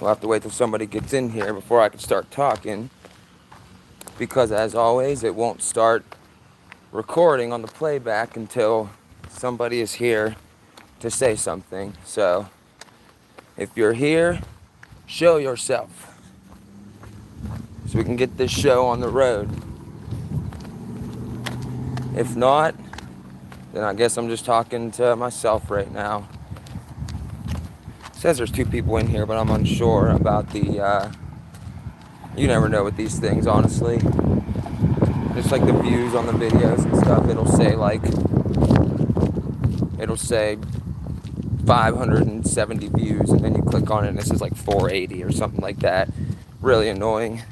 We'll have to wait till somebody gets in here before I can start talking, because as always, it won't start recording on the playback until somebody is here to say something. So if you're here, show yourself so we can get this show on the road. If not, then I guess I'm just talking to myself right now. It says there's 2 people in here, but I'm unsure about the, you never know with these things, honestly. Just like the views on the videos and stuff, it'll say 570 views, and then you click on it and it says like 480 or something like that. Really annoying.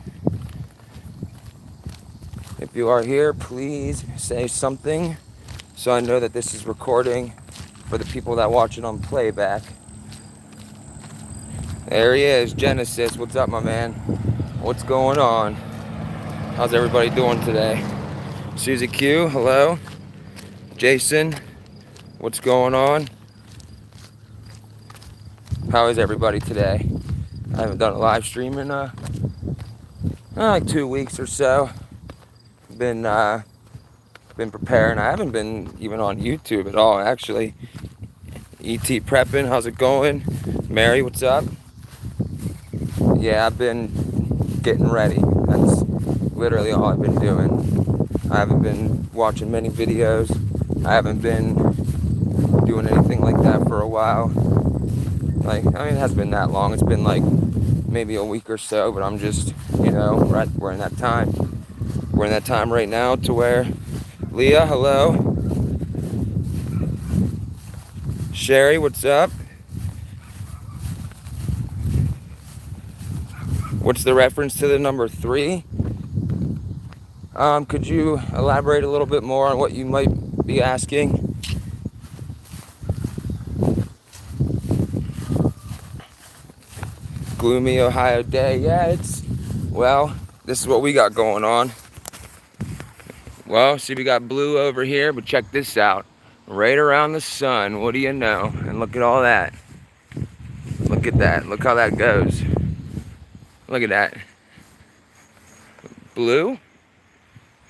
If you are here, please say something so I know that this is recording for the people that watch it on playback. There he is, Genesis. What's up, my man? What's going on? How's everybody doing today? Susie Q, hello. Jason, what's going on? How is everybody today? I haven't done a live stream in like 2 weeks or so. Been preparing. I haven't been even on YouTube at all, actually. ET prepping, how's it going? Mary, what's up? Yeah, I've been getting ready. That's literally all I've been doing. I haven't been watching many videos. I haven't been doing anything like that for a while. Like, I mean, it hasn't been that long. It's been like maybe a week or so, but I'm just, we're in that time. We're in that time right now to where, Leah, hello. Sherry, what's up? What's the reference to the number 3? Could you elaborate a little bit more on what you might be asking? Gloomy Ohio day. Yeah, well, this is what we got going on. Well, see, we got blue over here, but check this out. Right around the sun, what do you know? And look at all that. Look at that. Look how that goes. Look at that. Blue.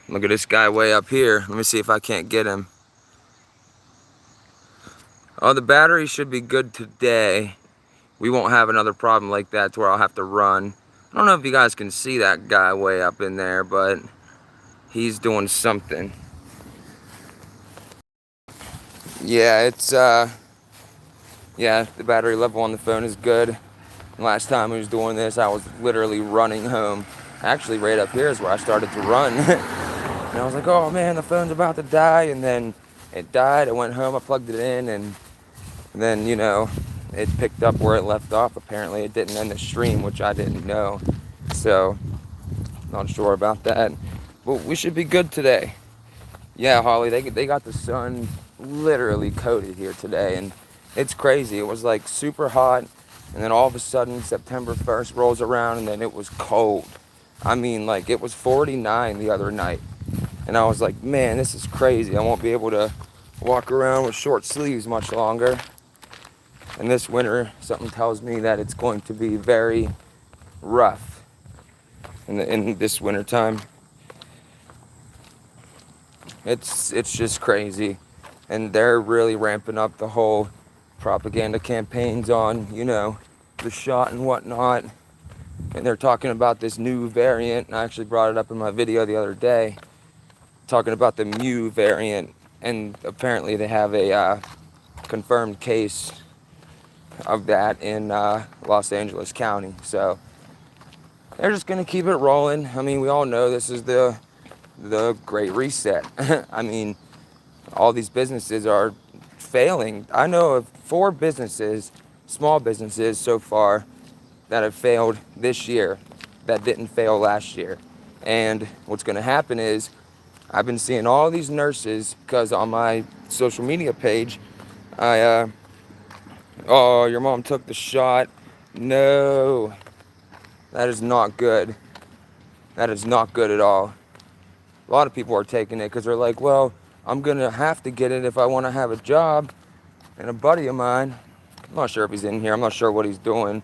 Look at this guy way up here. Let me see if I can't get him. Oh, the battery should be good today. We won't have another problem like that to where I'll have to run. I don't know if you guys can see that guy way up in there, but he's doing something. Yeah, yeah, the battery level on the phone is good. Last time I was doing this, I was literally running home. Actually, right up here is where I started to run. And I was like, oh man, the phone's about to die. And then it died. I went home, I plugged it in, and then, it picked up where it left off. Apparently, it didn't end the stream, which I didn't know. So, not sure about that. But we should be good today. Yeah, Holly, they got the sun literally coated here today. And it's crazy. It was like super hot. And then all of a sudden, September 1st rolls around, and then it was cold. I mean, like, it was 49 the other night. And I was like, man, this is crazy. I won't be able to walk around with short sleeves much longer. And this winter, something tells me that it's going to be very rough in this winter time. It's just crazy. And they're really ramping up the whole propaganda campaigns on, the shot and whatnot. And they're talking about this new variant. And I actually brought it up in my video the other day, talking about the Mu variant. And apparently they have a confirmed case of that in Los Angeles County. So they're just going to keep it rolling. I mean, we all know this is the Great Reset. I mean, all these businesses are failing. I know of 4 businesses, small businesses so far, that have failed this year that didn't fail last year. And what's going to happen is I've been seeing all these nurses, because on my social media page, oh, your mom took the shot. No, that is not good. That is not good at all. A lot of people are taking it because they're like, well, I'm going to have to get it if I want to have a job. And a buddy of mine, I'm not sure if he's in here, I'm not sure what he's doing,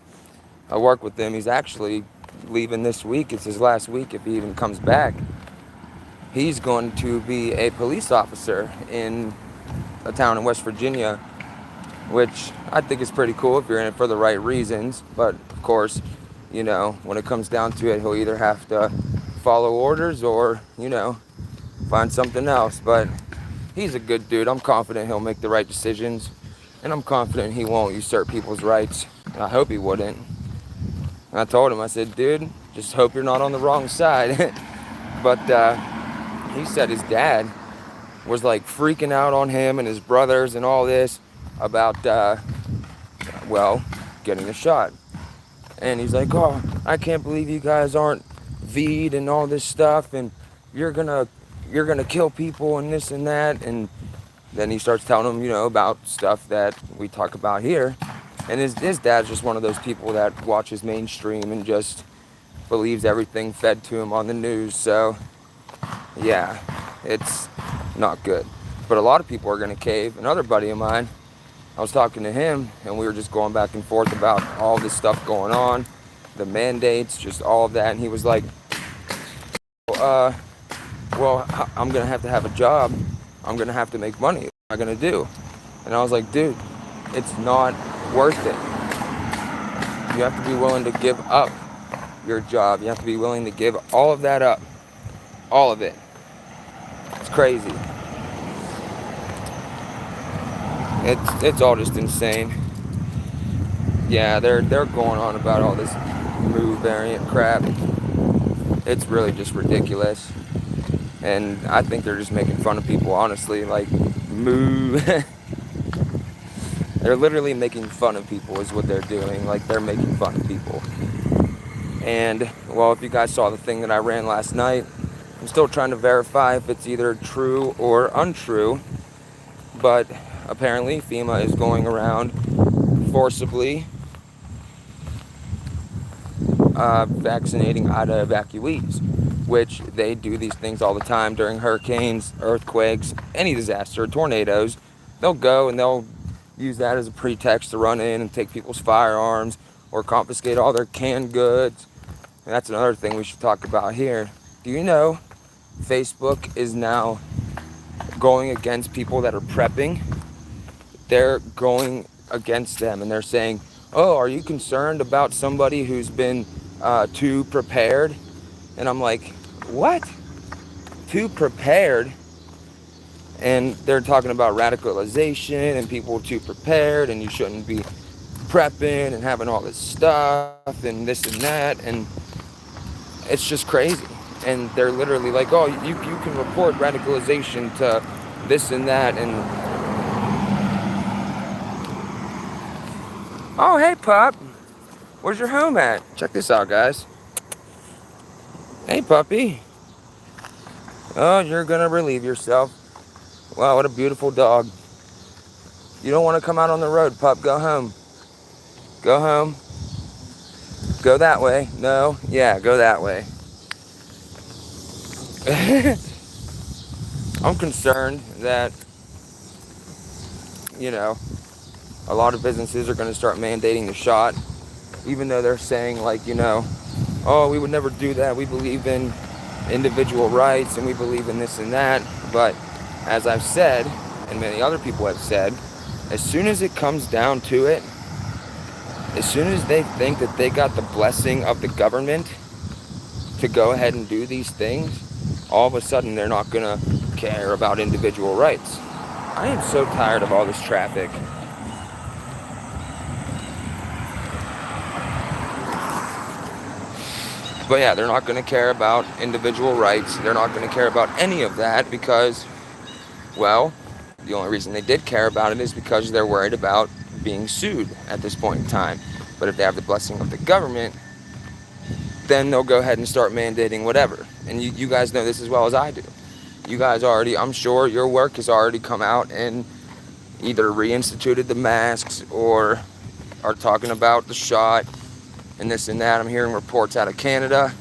I work with him. He's actually leaving this week. It's his last week if he even comes back. He's going to be a police officer in a town in West Virginia, which I think is pretty cool if you're in it for the right reasons. But of course, when it comes down to it, he'll either have to follow orders or, find something else. But he's a good dude. I'm confident he'll make the right decisions, and I'm confident he won't usurp people's rights. I hope he wouldn't. And I told him, I said, dude, just hope you're not on the wrong side. But he said his dad was like freaking out on him and his brothers and all this about, getting the shot. And he's like, oh, I can't believe you guys aren't V'd and all this stuff, and you're gonna kill people and this and that. And then he starts telling them, about stuff that we talk about here. And his dad's just one of those people that watches mainstream and just believes everything fed to him on the news. So, yeah, it's not good. But a lot of people are going to cave. Another buddy of mine, I was talking to him, and we were just going back and forth about all this stuff going on, the mandates, just all of that. And he was like, I'm going to have a job. I'm going to have to make money. What am I going to do? And I was like, dude, it's not worth it. You have to be willing to give up your job. You have to be willing to give all of that up. All of it. It's crazy. It's all just insane. Yeah, they're going on about all this Mu variant crap. It's really just ridiculous. And I think they're just making fun of people, honestly. Like, Mu. They're literally making fun of people is what they're doing. Like, they're making fun of people. And, well, if you guys saw the thing that I ran last night, I'm still trying to verify if it's either true or untrue. But apparently FEMA is going around forcibly vaccinating AFO evacuees, which they do these things all the time during hurricanes, earthquakes, any disaster, tornadoes. They'll go and they'll use that as a pretext to run in and take people's firearms or confiscate all their canned goods. And that's another thing we should talk about here. Do you know Facebook is now going against people that are prepping? They're going against them and they're saying, oh, are you concerned about somebody who's been too prepared? And I'm like, what? Too prepared? And they're talking about radicalization and people too prepared and you shouldn't be prepping and having all this stuff and this and that. And it's just crazy. And they're literally like, oh, you can report radicalization to this and that. And oh, hey, pup. Where's your home at? Check this out, guys. Hey, puppy. Oh, you're going to relieve yourself. Wow, what a beautiful dog. You don't want to come out on the road, pup. Go home. Go home. Go that way. No. Yeah, go that way. I'm concerned that, a lot of businesses are going to start mandating the shot, even though they're saying, like, oh, we would never do that. We believe in individual rights and we believe in this and that. But as I've said, and many other people have said, as soon as it comes down to it, as soon as they think that they got the blessing of the government to go ahead and do these things, all of a sudden they're not going to care about individual rights. I am so tired of all this traffic. But yeah, they're not going to care about individual rights. They're not going to care about any of that because, well, the only reason they did care about it is because they're worried about being sued at this point in time. But if they have the blessing of the government, then they'll go ahead and start mandating whatever. And you guys know this as well as I do. You guys already, I'm sure your work has already come out and either reinstituted the masks or are talking about the shot and this and that. I'm hearing reports out of Canada,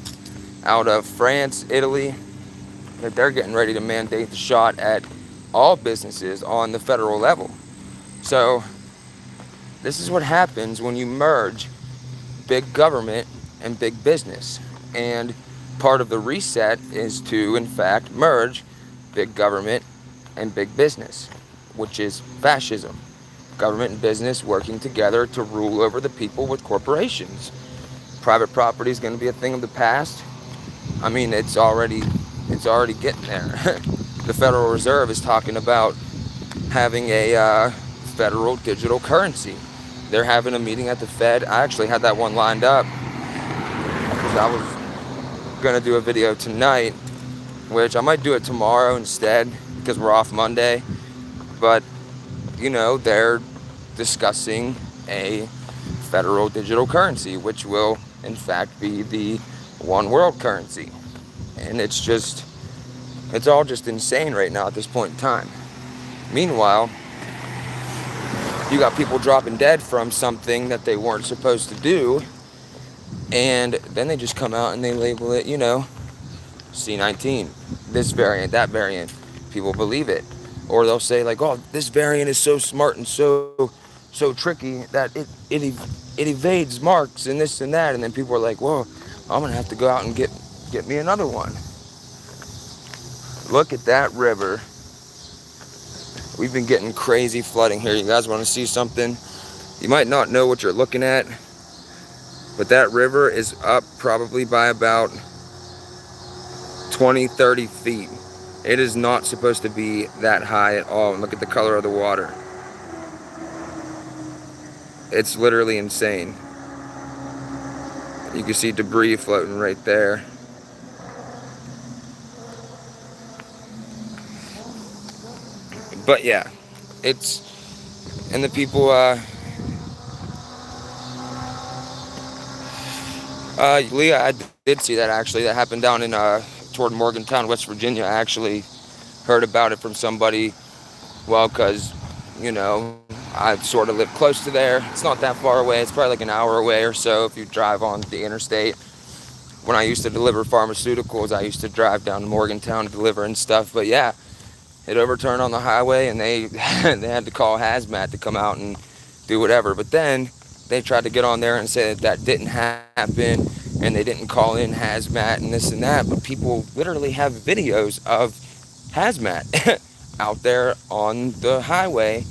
out of France, Italy, that they're getting ready to mandate the shot at all businesses on the federal level. So this is what happens when you merge big government and big business. And part of the reset is to, in fact, merge big government and big business, which is fascism. Government and business working together to rule over the people with corporations. Private property is going to be a thing of the past. I mean, it's already getting there. The Federal Reserve is talking about having a federal digital currency. They're having a meeting at the Fed. I actually had that one lined up because I was going to do a video tonight, which I might do it tomorrow instead because we're off Monday. But, they're discussing a federal digital currency, which will, in fact, be the one world currency. And it's all just insane right now at this point in time. Meanwhile, you got people dropping dead from something that they weren't supposed to do, and then they just come out and they label it, C19, this variant, that variant. People believe it. Or they'll say like, oh, this variant is so smart and so tricky that it evades marks and this and that. And then people are like, whoa, I'm going to have to go out and get me another one. Look at that river. We've been getting crazy flooding here. You guys want to see something? You might not know what you're looking at, but that river is up probably by about 20, 30 feet. It is not supposed to be that high at all. And look at the color of the water. It's literally insane. You can see debris floating right there. But yeah, and the people, Leah, I did see that actually. That happened down in, toward Morgantown, West Virginia. I actually heard about it from somebody, well, because, I sort of live close to there. It's not that far away. It's probably like an hour away or so if you drive on the interstate. When I used to deliver pharmaceuticals, I used to drive down to Morgantown to deliver and stuff. But yeah, it overturned on the highway, and they had to call hazmat to come out and do whatever. But then they tried to get on there and say that didn't happen, and they didn't call in hazmat and this and that. But people literally have videos of hazmat out there on the highway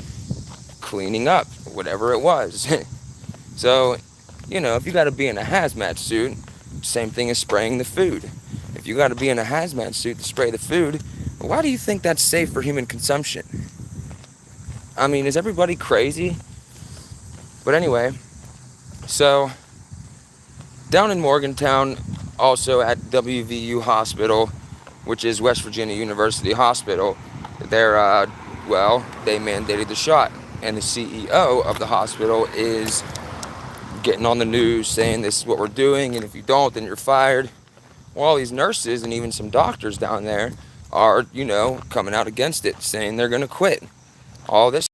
cleaning up whatever it was. So, if you got to be in a hazmat suit, same thing as spraying the food. If you got to be in a hazmat suit to spray the food, why do you think that's safe for human consumption? I mean, is everybody crazy? But anyway, so down in Morgantown, also at WVU Hospital, which is West Virginia University Hospital, they mandated the shot. And the CEO of the hospital is getting on the news saying this is what we're doing, and if you don't, then you're fired. Well, all these nurses and even some doctors down there are, coming out against it, saying they're going to quit. All this.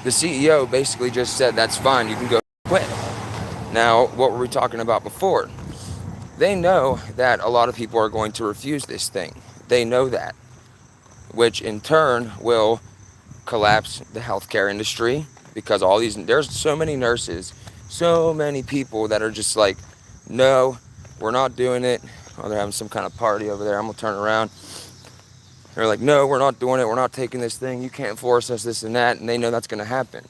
The CEO basically just said, that's fine, you can go quit. Now, what were we talking about before? They know that a lot of people are going to refuse this thing. They know that, which in turn will collapse the healthcare industry, because there's so many nurses, so many people that are just like, no, we're not doing it. Oh, they're having some kind of party over there. I'm gonna turn around. They're like, no, we're not doing it. We're not taking this thing. You can't force us, this and that. And they know that's gonna happen.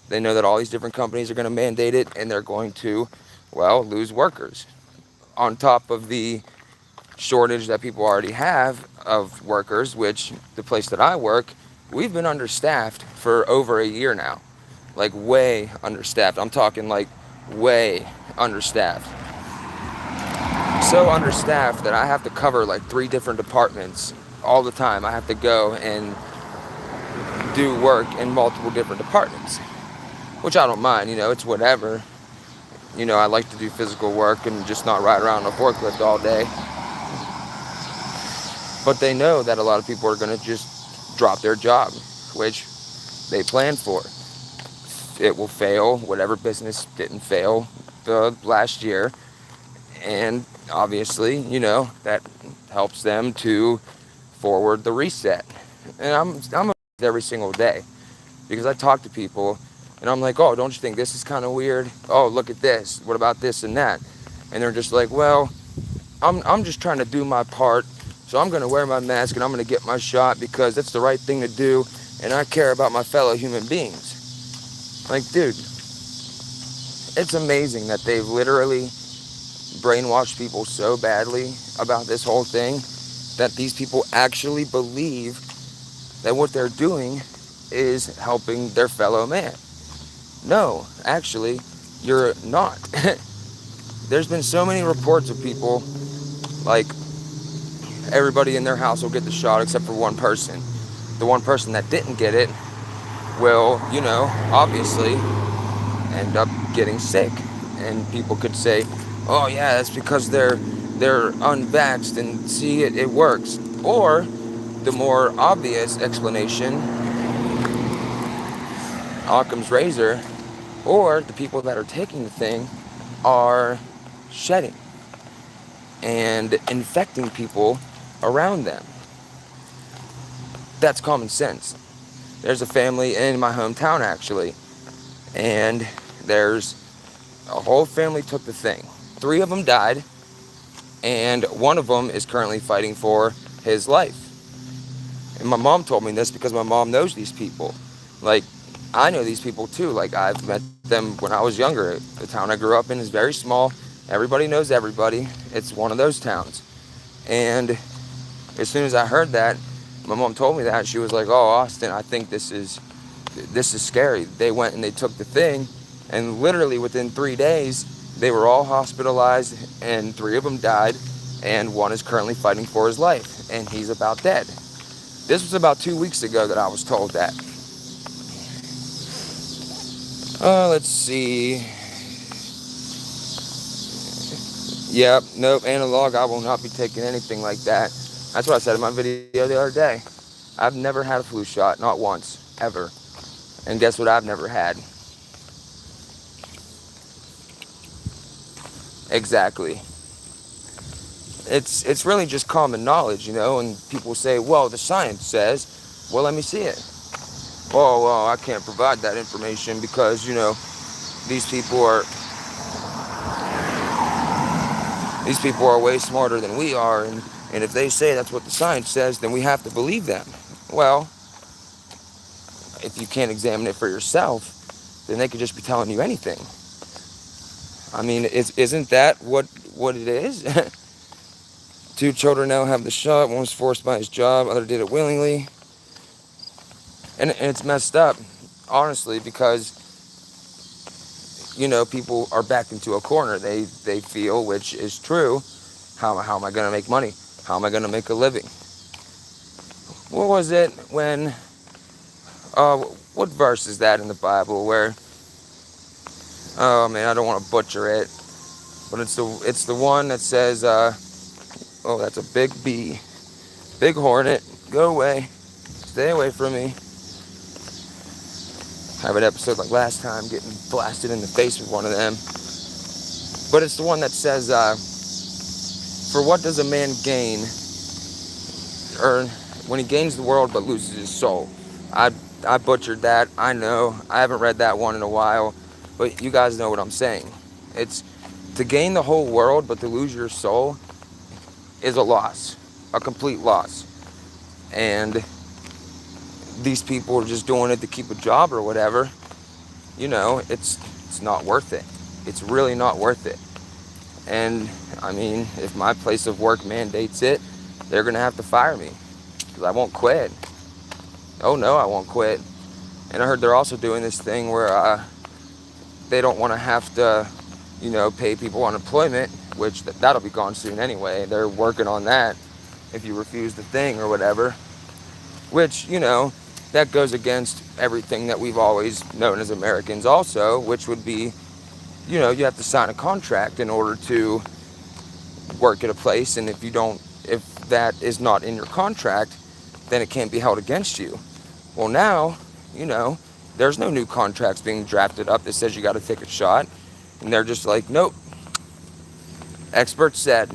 They know that all these different companies are gonna mandate it, and they're going to, lose workers. On top of the shortage that people already have of workers, which the place that I work, we've been understaffed for over a year now. Like way understaffed. I'm talking like way understaffed. So understaffed that I have to cover like 3 different departments all the time. I have to go and do work in multiple different departments, which I don't mind, it's whatever. I like to do physical work and just not ride around on a forklift all day. But they know that a lot of people are going to just drop their job, which they planned for. It will fail. Whatever business didn't fail the last year. And obviously, that helps them to forward the reset. And I'm every single day, because I talk to people And I'm like, oh, don't you think this is kind of weird? Oh, look at this. What about this and that? And they're just like, well, I'm just trying to do my part. So I'm going to wear my mask and I'm going to get my shot because that's the right thing to do. And I care about my fellow human beings. Like, dude, it's amazing that they've literally brainwashed people so badly about this whole thing that these people actually believe that what they're doing is helping their fellow man. No, actually, you're not. There's been so many reports of people, like, everybody in their house will get the shot except for one person. The one person that didn't get it will, obviously end up getting sick. And people could say, oh yeah, that's because they're unvaxxed and see, it works. Or the more obvious explanation, Occam's razor, or the people that are taking the thing are shedding and infecting people around them. That's common sense. There's a family in my hometown, actually, and there's a whole family took the thing. 3 of them died, and one of them is currently fighting for his life. And my mom told me this because my mom knows these people. Like, I know these people too. Like, I've met them when I was younger. The town I grew up in is very small. Everybody knows everybody. It's one of those towns. And as soon as I heard that, my mom told me that, she was like, oh, Austin, I think this is scary. They went and they took the thing, and literally within 3 days, they were all hospitalized, and 3 of them died, and one is currently fighting for his life, and he's about dead. This was about 2 weeks ago that I was told that. Let's see. Yep, nope, analog, I will not be taking anything like that. That's what I said in my video the other day. I've never had a flu shot, not once, ever. And guess what I've never had? Exactly. It's really just common knowledge, and people say, well, the science says, well, let me see it. Oh, well, I can't provide that information because, these people are way smarter than we are, and if they say that's what the science says, then we have to believe them. Well, if you can't examine it for yourself, then they could just be telling you anything. I mean, isn't that what it is? 2 children now have the shot. One was forced by his job. Other did it willingly. And it's messed up, honestly, because, people are backed into a corner. They feel, which is true, how am I going to make money? How am I going to make a living? What was it when, what verse is that in the Bible where, oh man, I don't want to butcher it, but it's the one that says, oh, that's a big bee. Big hornet, go away. Stay away from me. I have an episode like last time getting blasted in the face with one of them. But it's the one that says, for what does a man gain, or when he gains the world but loses his soul? I butchered that, I know. I haven't read that one in a while, but you guys know what I'm saying. It's to gain the whole world but to lose your soul is a loss, a complete loss. And these people are just doing it to keep a job or whatever. It's not worth it. It's really not worth it. And I mean, if my place of work mandates it, they're gonna have to fire me because I won't quit. Oh no, I won't quit. And I heard they're also doing this thing where they don't want to have to, pay people unemployment, which that'll be gone soon anyway. They're working on that if you refuse the thing or whatever, which, that goes against everything that we've always known as Americans also, which would be, you have to sign a contract in order to work at a place, and if that is not in your contract, then it can't be held against you. Well, now, there's no new contracts being drafted up that says you got to take a shot, and they're just like, nope. Experts said,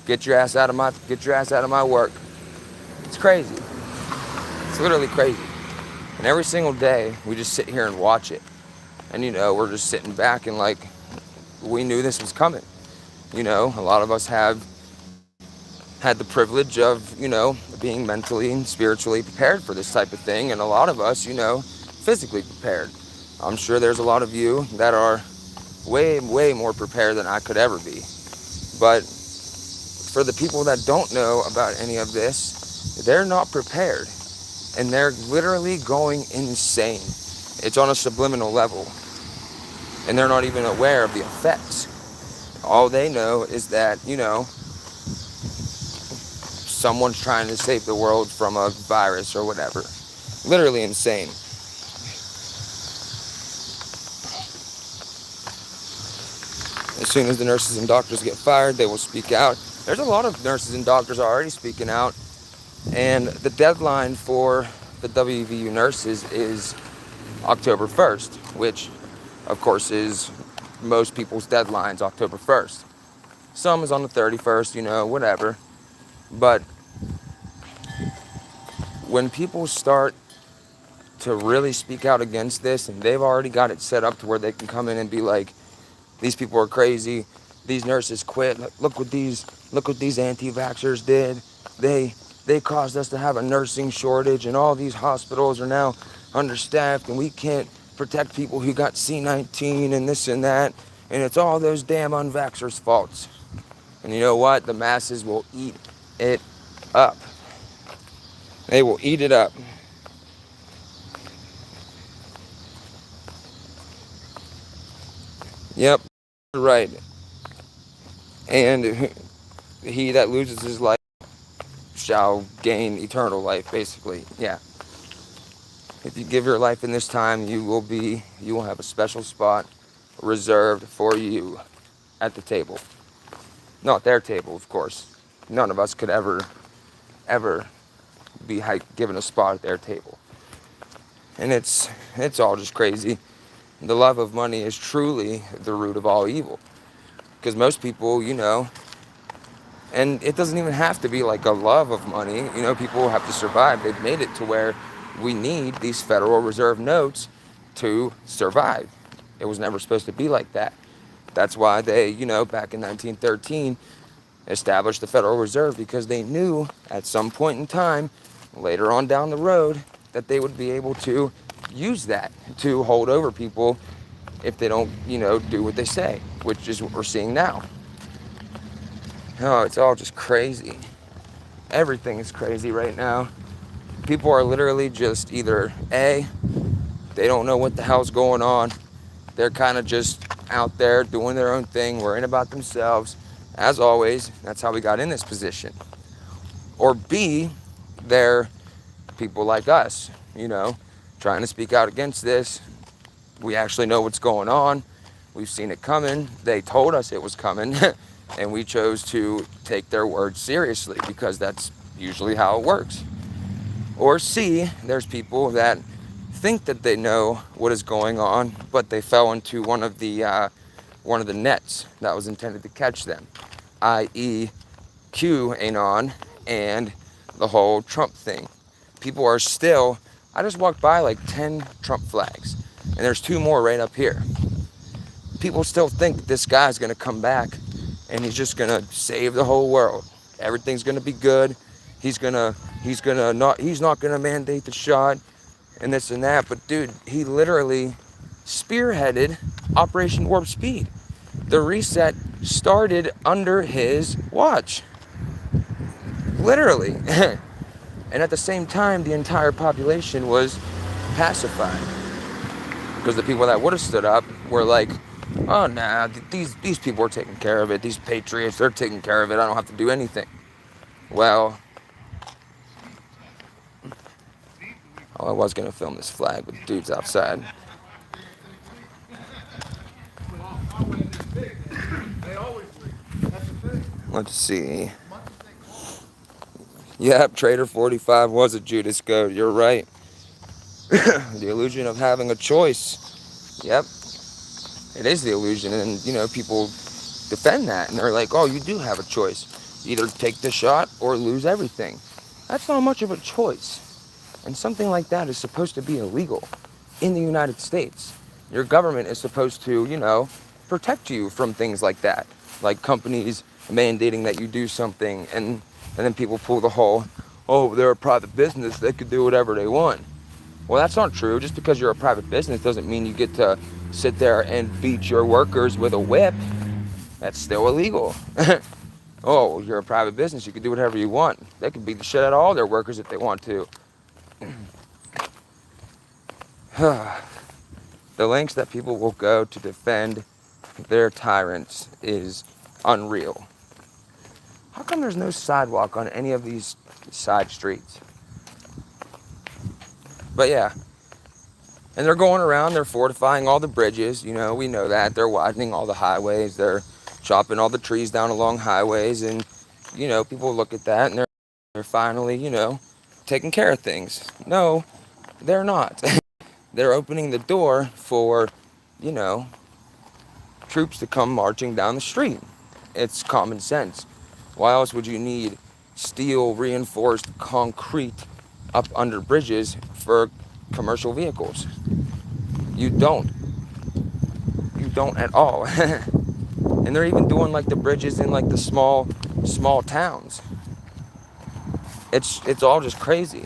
get your ass out of my work. It's crazy. It's literally crazy. And every single day, we just sit here and watch it. And, we're just sitting back and like, we knew this was coming. A lot of us have had the privilege of, being mentally and spiritually prepared for this type of thing. And a lot of us, physically prepared. I'm sure there's a lot of you that are way, way more prepared than I could ever be. But for the people that don't know about any of this, they're not prepared. And they're literally going insane. It's on a subliminal level. And they're not even aware of the effects. All they know is that, someone's trying to save the world from a virus or whatever. Literally insane. As soon as the nurses and doctors get fired, they will speak out. There's a lot of nurses and doctors already speaking out. And the deadline for the WVU nurses is October 1st, which, of course, is most people's deadlines, October 1st. Some is on the 31st, whatever. But when people start to really speak out against this, and they've already got it set up to where they can come in and be like, these people are crazy, these nurses quit, look what these anti-vaxxers did, they caused us to have a nursing shortage, and all these hospitals are now understaffed, and we can't protect people who got C-19 and this and that, and it's all those damn unvaxxers' faults. And you know what? The masses will eat it up. They will eat it up. Yep, right. And he that loses his life shall gain eternal life, basically. Yeah. If you give your life in this time, you will have a special spot reserved for you at the table. Not their table, of course. None of us could ever be given a spot at their table. And it's all just crazy. The love of money is truly the root of all evil. Because most people, and it doesn't even have to be like a love of money. People have to survive. They've made it to where we need these Federal Reserve notes to survive. It was never supposed to be like that. That's why they, back in 1913, established the Federal Reserve, because they knew at some point in time, later on down the road, that they would be able to use that to hold over people if they don't, do what they say, which is what we're seeing now. Oh, it's all just crazy. Everything is crazy right now. People are literally just either A, they don't know what the hell's going on. They're kind of just out there doing their own thing, worrying about themselves. As always, that's how we got in this position. Or B, they're people like us, trying to speak out against this. We actually know what's going on. We've seen it coming. They told us it was coming. And we chose to take their words seriously, because that's usually how it works. Or C, there's people that think that they know what is going on, but they fell into one of the nets that was intended to catch them, i.e. QAnon and the whole Trump thing. People are still, I just walked by like 10 Trump flags, and there's 2 more right up here. People still think that this guy's gonna come back and he's just gonna save the whole world. Everything's gonna be good. He's not gonna mandate the shot and this and that. But dude, he literally spearheaded Operation Warp Speed. The reset started under his watch. Literally. And at the same time, the entire population was pacified. Because the people that would have stood up were like, oh, nah, these people are taking care of it. These patriots, they're taking care of it. I don't have to do anything. Well, I was going to film this flag with dudes outside. Let's see. Yep, Trader 45 was a Judas goat. You're right. The illusion of having a choice. Yep. It is the illusion. And, people defend that. And they're like, oh, you do have a choice. Either take the shot or lose everything. That's not much of a choice. And something like that is supposed to be illegal in the United States. Your government is supposed to, protect you from things like that. Like companies mandating that you do something, and then people pull the whole, oh, they're a private business, they could do whatever they want. Well, that's not true. Just because you're a private business doesn't mean you get to sit there and beat your workers with a whip. That's still illegal. Oh, you're a private business, you can do whatever you want. They can beat the shit out of all their workers if they want to. The lengths that people will go to defend their tyrants is unreal. How come there's no sidewalk on any of these side streets? But yeah, and they're going around, they're fortifying all the bridges, we know that. They're widening all the highways, they're chopping all the trees down along highways, and, people look at that and they're finally, taking care of things. No, they're not. They're opening the door for, troops to come marching down the street. It's common sense. Why else would you need steel reinforced concrete up under bridges for commercial vehicles? You don't. You don't at all. And they're even doing like the bridges in like the small towns. It's all just crazy.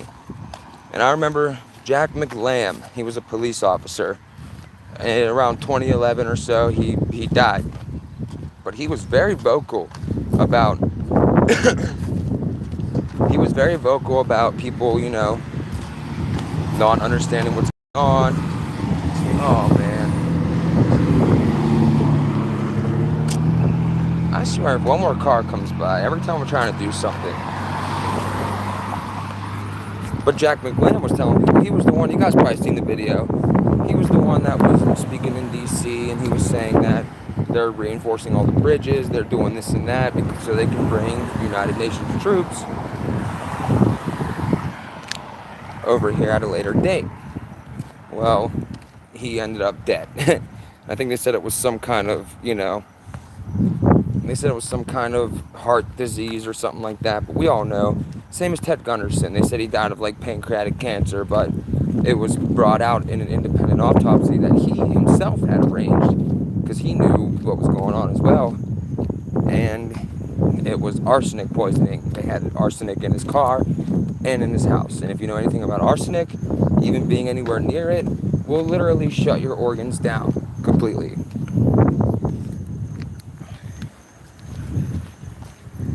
And I remember Jack McLam, he was a police officer. And around 2011 or so, he died. But he was very vocal about people, not understanding what's going on. Oh man. I swear if one more car comes by, every time we're trying to do something. But Jack McLam was telling people, he was the one, you guys probably seen the video. He was the one that was speaking in DC, and he was saying that they're reinforcing all the bridges, they're doing this and that so they can bring United Nations troops over here at a later date. Well, he ended up dead. I think they said it was some kind of, they said it was some kind of heart disease or something like that, but we all know. Same as Ted Gunderson. They said he died of like pancreatic cancer, but it was brought out in an independent autopsy that he himself had arranged because he knew what was going on as well. And it was arsenic poisoning. They had arsenic in his car and in his house. And if you know anything about arsenic, even being anywhere near it will literally shut your organs down completely.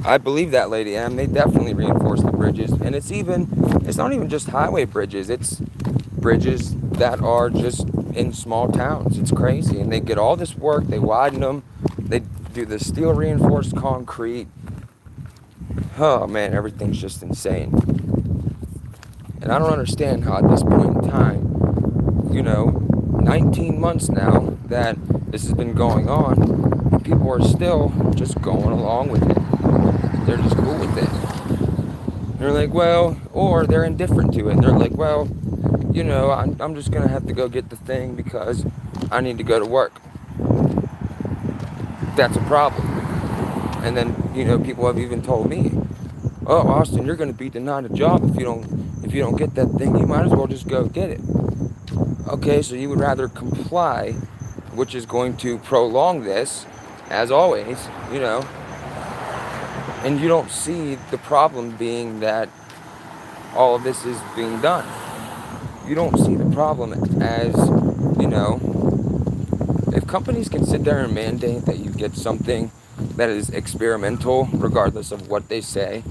I believe that, Lady M. They definitely reinforce the bridges. And it's not even just highway bridges. It's bridges that are just in small towns. It's crazy. And they get all this work. They widen them. They do the steel reinforced concrete. Oh, man, everything's just insane. And I don't understand how at this point in time, 19 months now that this has been going on, people are still just going along with it. They're just cool with it. They're like, well, or they're indifferent to it. And they're like, well, I'm just going to have to go get the thing because I need to go to work. That's a problem. And then, people have even told me, oh, Austin, you're going to be denied a job if you don't get that thing. You might as well just go get it. Okay, so you would rather comply, which is going to prolong this, as always, and you don't see the problem being that all of this is being done. You don't see the problem as, if companies can sit there and mandate that you get something that is experimental, regardless of what they say,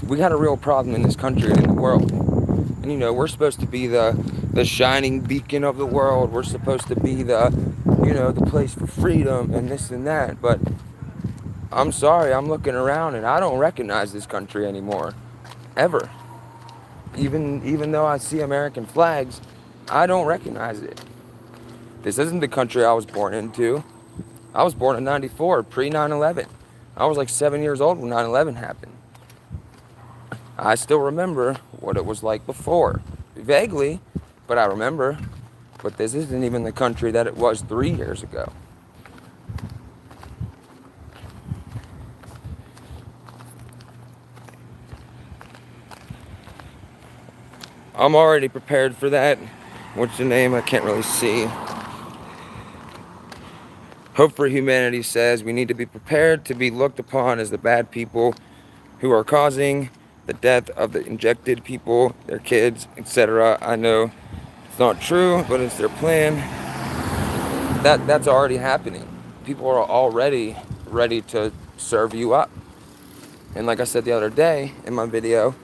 we got a real problem in this country and in the world. And, we're supposed to be the shining beacon of the world. We're supposed to be the place for freedom and this and that. But I'm sorry, I'm looking around and I don't recognize this country anymore. Ever. Even though I see American flags, I don't recognize it. This isn't the country I was born into. I was born in 94, pre-9/11. I was like 7 years old when 9/11 happened. I still remember what it was like before. Vaguely, but I remember. But this isn't even the country that it was 3 years ago. I'm already prepared for that. what's the name? I can't really see. Hope for Humanity says we need to be prepared to be looked upon as the bad people who are causing the death of the injected people, their kids, etc. I know it's not true, but it's their plan. That's already happening. People are already ready to serve you up. And like I said the other day in my video,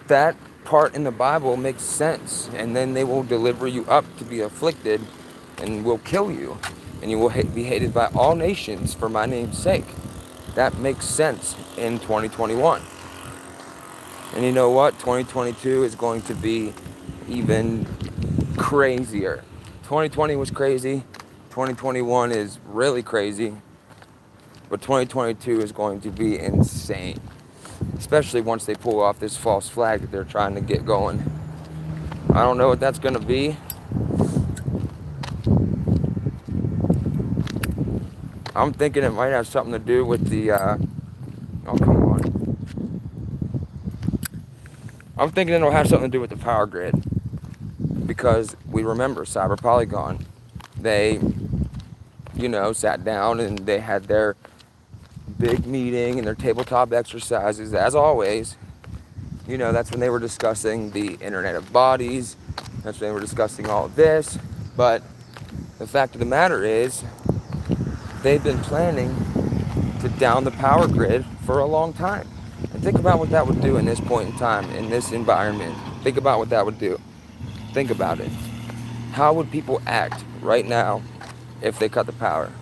that part in the Bible makes sense. And then they will deliver you up to be afflicted and will kill you. And you will be hated by all nations for my name's sake. That makes sense in 2021. And you know what? 2022 is going to be even crazier. 2020 was crazy. 2021 is really crazy. But 2022 is going to be insane. Especially once they pull off this false flag that they're trying to get going. I don't know what that's going to be. I'm thinking it might have something to do with the, oh, come on. I'm thinking it'll have something to do with the power grid. Because we remember Cyber Polygon. They, sat down and they had their big meeting and their tabletop exercises, as always. That's when they were discussing the Internet of Bodies. That's when they were discussing all of this. But the fact of the matter is, they've been planning to down the power grid for a long time. And think about what that would do in this point in time, in this environment. Think about what that would do. Think about it. How would people act right now if they cut the power?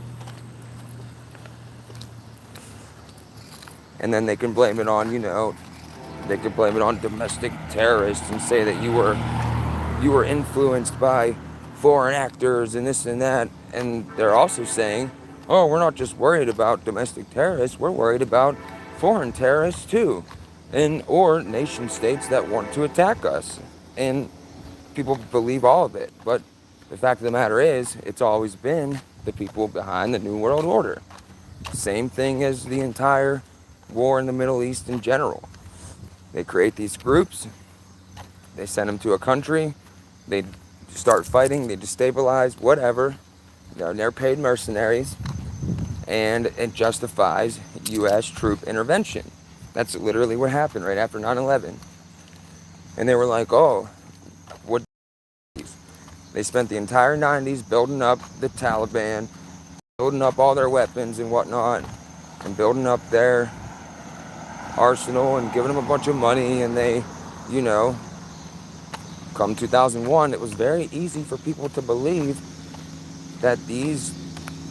And then they can blame it on, they could blame it on domestic terrorists and say that you were influenced by foreign actors and this and that. And they're also saying, oh, we're not just worried about domestic terrorists, we're worried about foreign terrorists too. Or nation states that want to attack us. And people believe all of it. But the fact of the matter is, it's always been the people behind the New World Order. Same thing as the entire war in the Middle East in general. They create these groups, they send them to a country, they start fighting, they destabilize, whatever. They're paid mercenaries, and it justifies U.S. troop intervention. That's literally what happened right after 9/11. And they were like, oh, what? They spent the entire 90s building up the Taliban, building up all their weapons and whatnot, and building up their arsenal and giving them a bunch of money. And they, come 2001, it was very easy for people to believe that these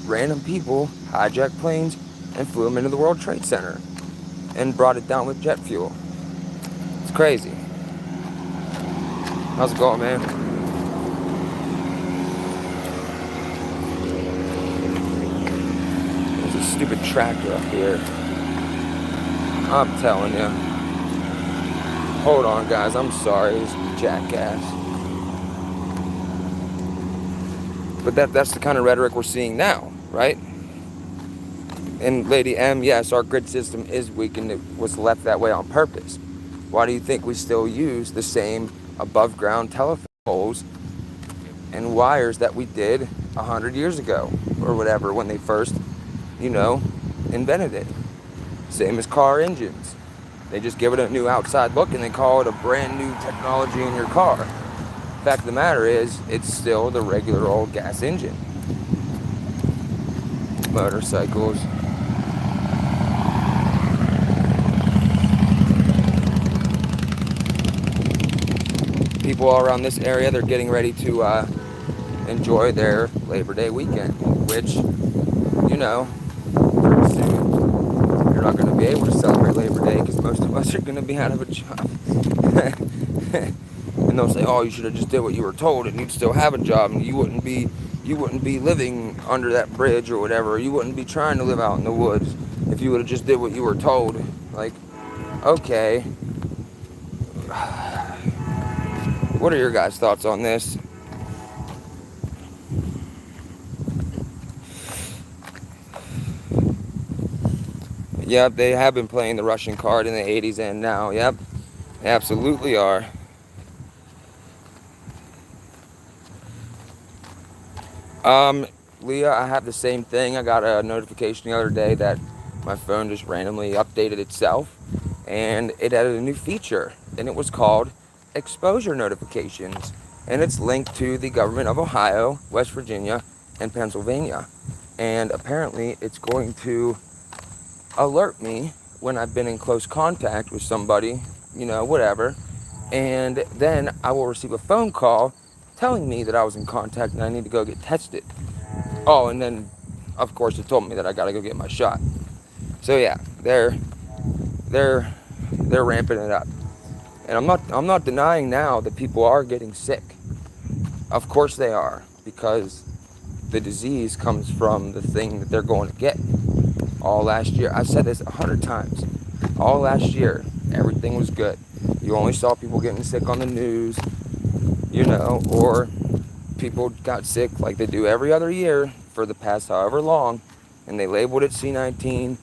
random people hijacked planes and flew them into the World Trade Center and brought it down with jet fuel. It's crazy. How's it going, man? There's a stupid tractor up here. I'm telling you. Hold on, guys. I'm sorry. This jackass. But that's the kind of rhetoric we're seeing now, right? And Lady M, yes, our grid system is weak and it was left that way on purpose. Why do you think we still use the same above ground telephone poles and wires that we did 100 years ago or whatever when they first, invented it? Same as car engines. They just give it a new outside look and they call it a brand new technology in your car. The fact of the matter is, it's still the regular old gas engine. Motorcycles. People all around this area, they're getting ready to enjoy their Labor Day weekend, which, pretty soon you're not going to be able to celebrate Labor Day because most of us are going to be out of a job. And they'll say, oh, you should have just did what you were told and you'd still have a job and you wouldn't be living under that bridge or whatever. You wouldn't be trying to live out in the woods if you would have just did what you were told. Like, okay. What are your guys' thoughts on this? Yep, they have been playing the Russian card in the 80s and now. Yep, they absolutely are. Um, Leah, I have the same thing. I got a notification the other day that my phone just randomly updated itself, and it added a new feature, and it was called exposure notifications, and it's linked to the government of Ohio, West Virginia, and Pennsylvania. And apparently it's going to alert me when I've been in close contact with somebody, whatever. And then I will receive a phone call telling me that I was in contact and I need to go get tested. Oh, and then of course it told me that I gotta go get my shot. So yeah, they're they're ramping it up. And I'm not denying now that people are getting sick. Of course they are, because the disease comes from the thing that they're going to get. All last year, I've said this 100 times. All last year, everything was good. You only saw people getting sick on the news, or people got sick like they do every other year for the past however long, and they labeled it C-19,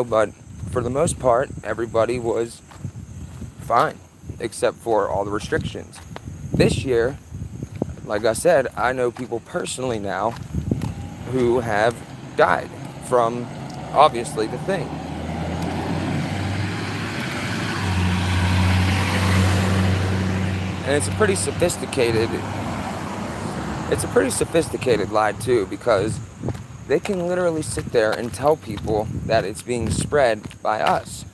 but for the most part, everybody was fine, except for all the restrictions. This year, like I said, I know people personally now who have died from, obviously, the thing. And it's a pretty sophisticated lie too, because they can literally sit there and tell people that it's being spread by us,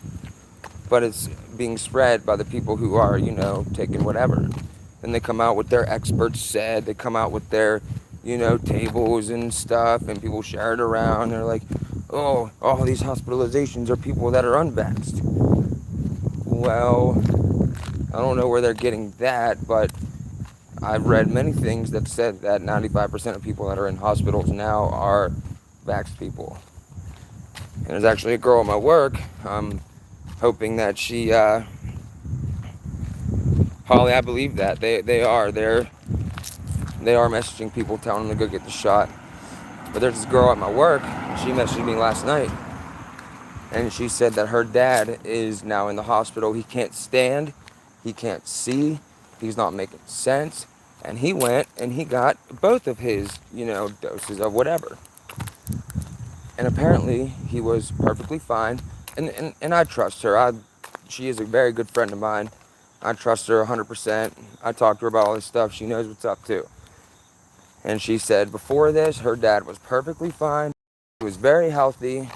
but it's being spread by the people who are, taking whatever. Then they come out with their experts said, they come out with their, tables and stuff, and people share it around. They're like, oh, all these hospitalizations are people that are unvaxxed. Well, I don't know where they're getting that, but I've read many things that said that 95% of people that are in hospitals now are vaxxed people. And there's actually a girl at my work. I'm hoping that she, Holly, I believe that they are messaging people, telling them to go get the shot. But there's this girl at my work. She messaged me last night, and she said that her dad is now in the hospital. He can't stand, he can't see, he's not making sense, and he went and he got both of his, doses of whatever. And apparently he was perfectly fine, and I trust her. She is a very good friend of mine. I trust her 100%. I talk to her about all this stuff. She knows what's up too. And she said before this, her dad was perfectly fine. He was very healthy,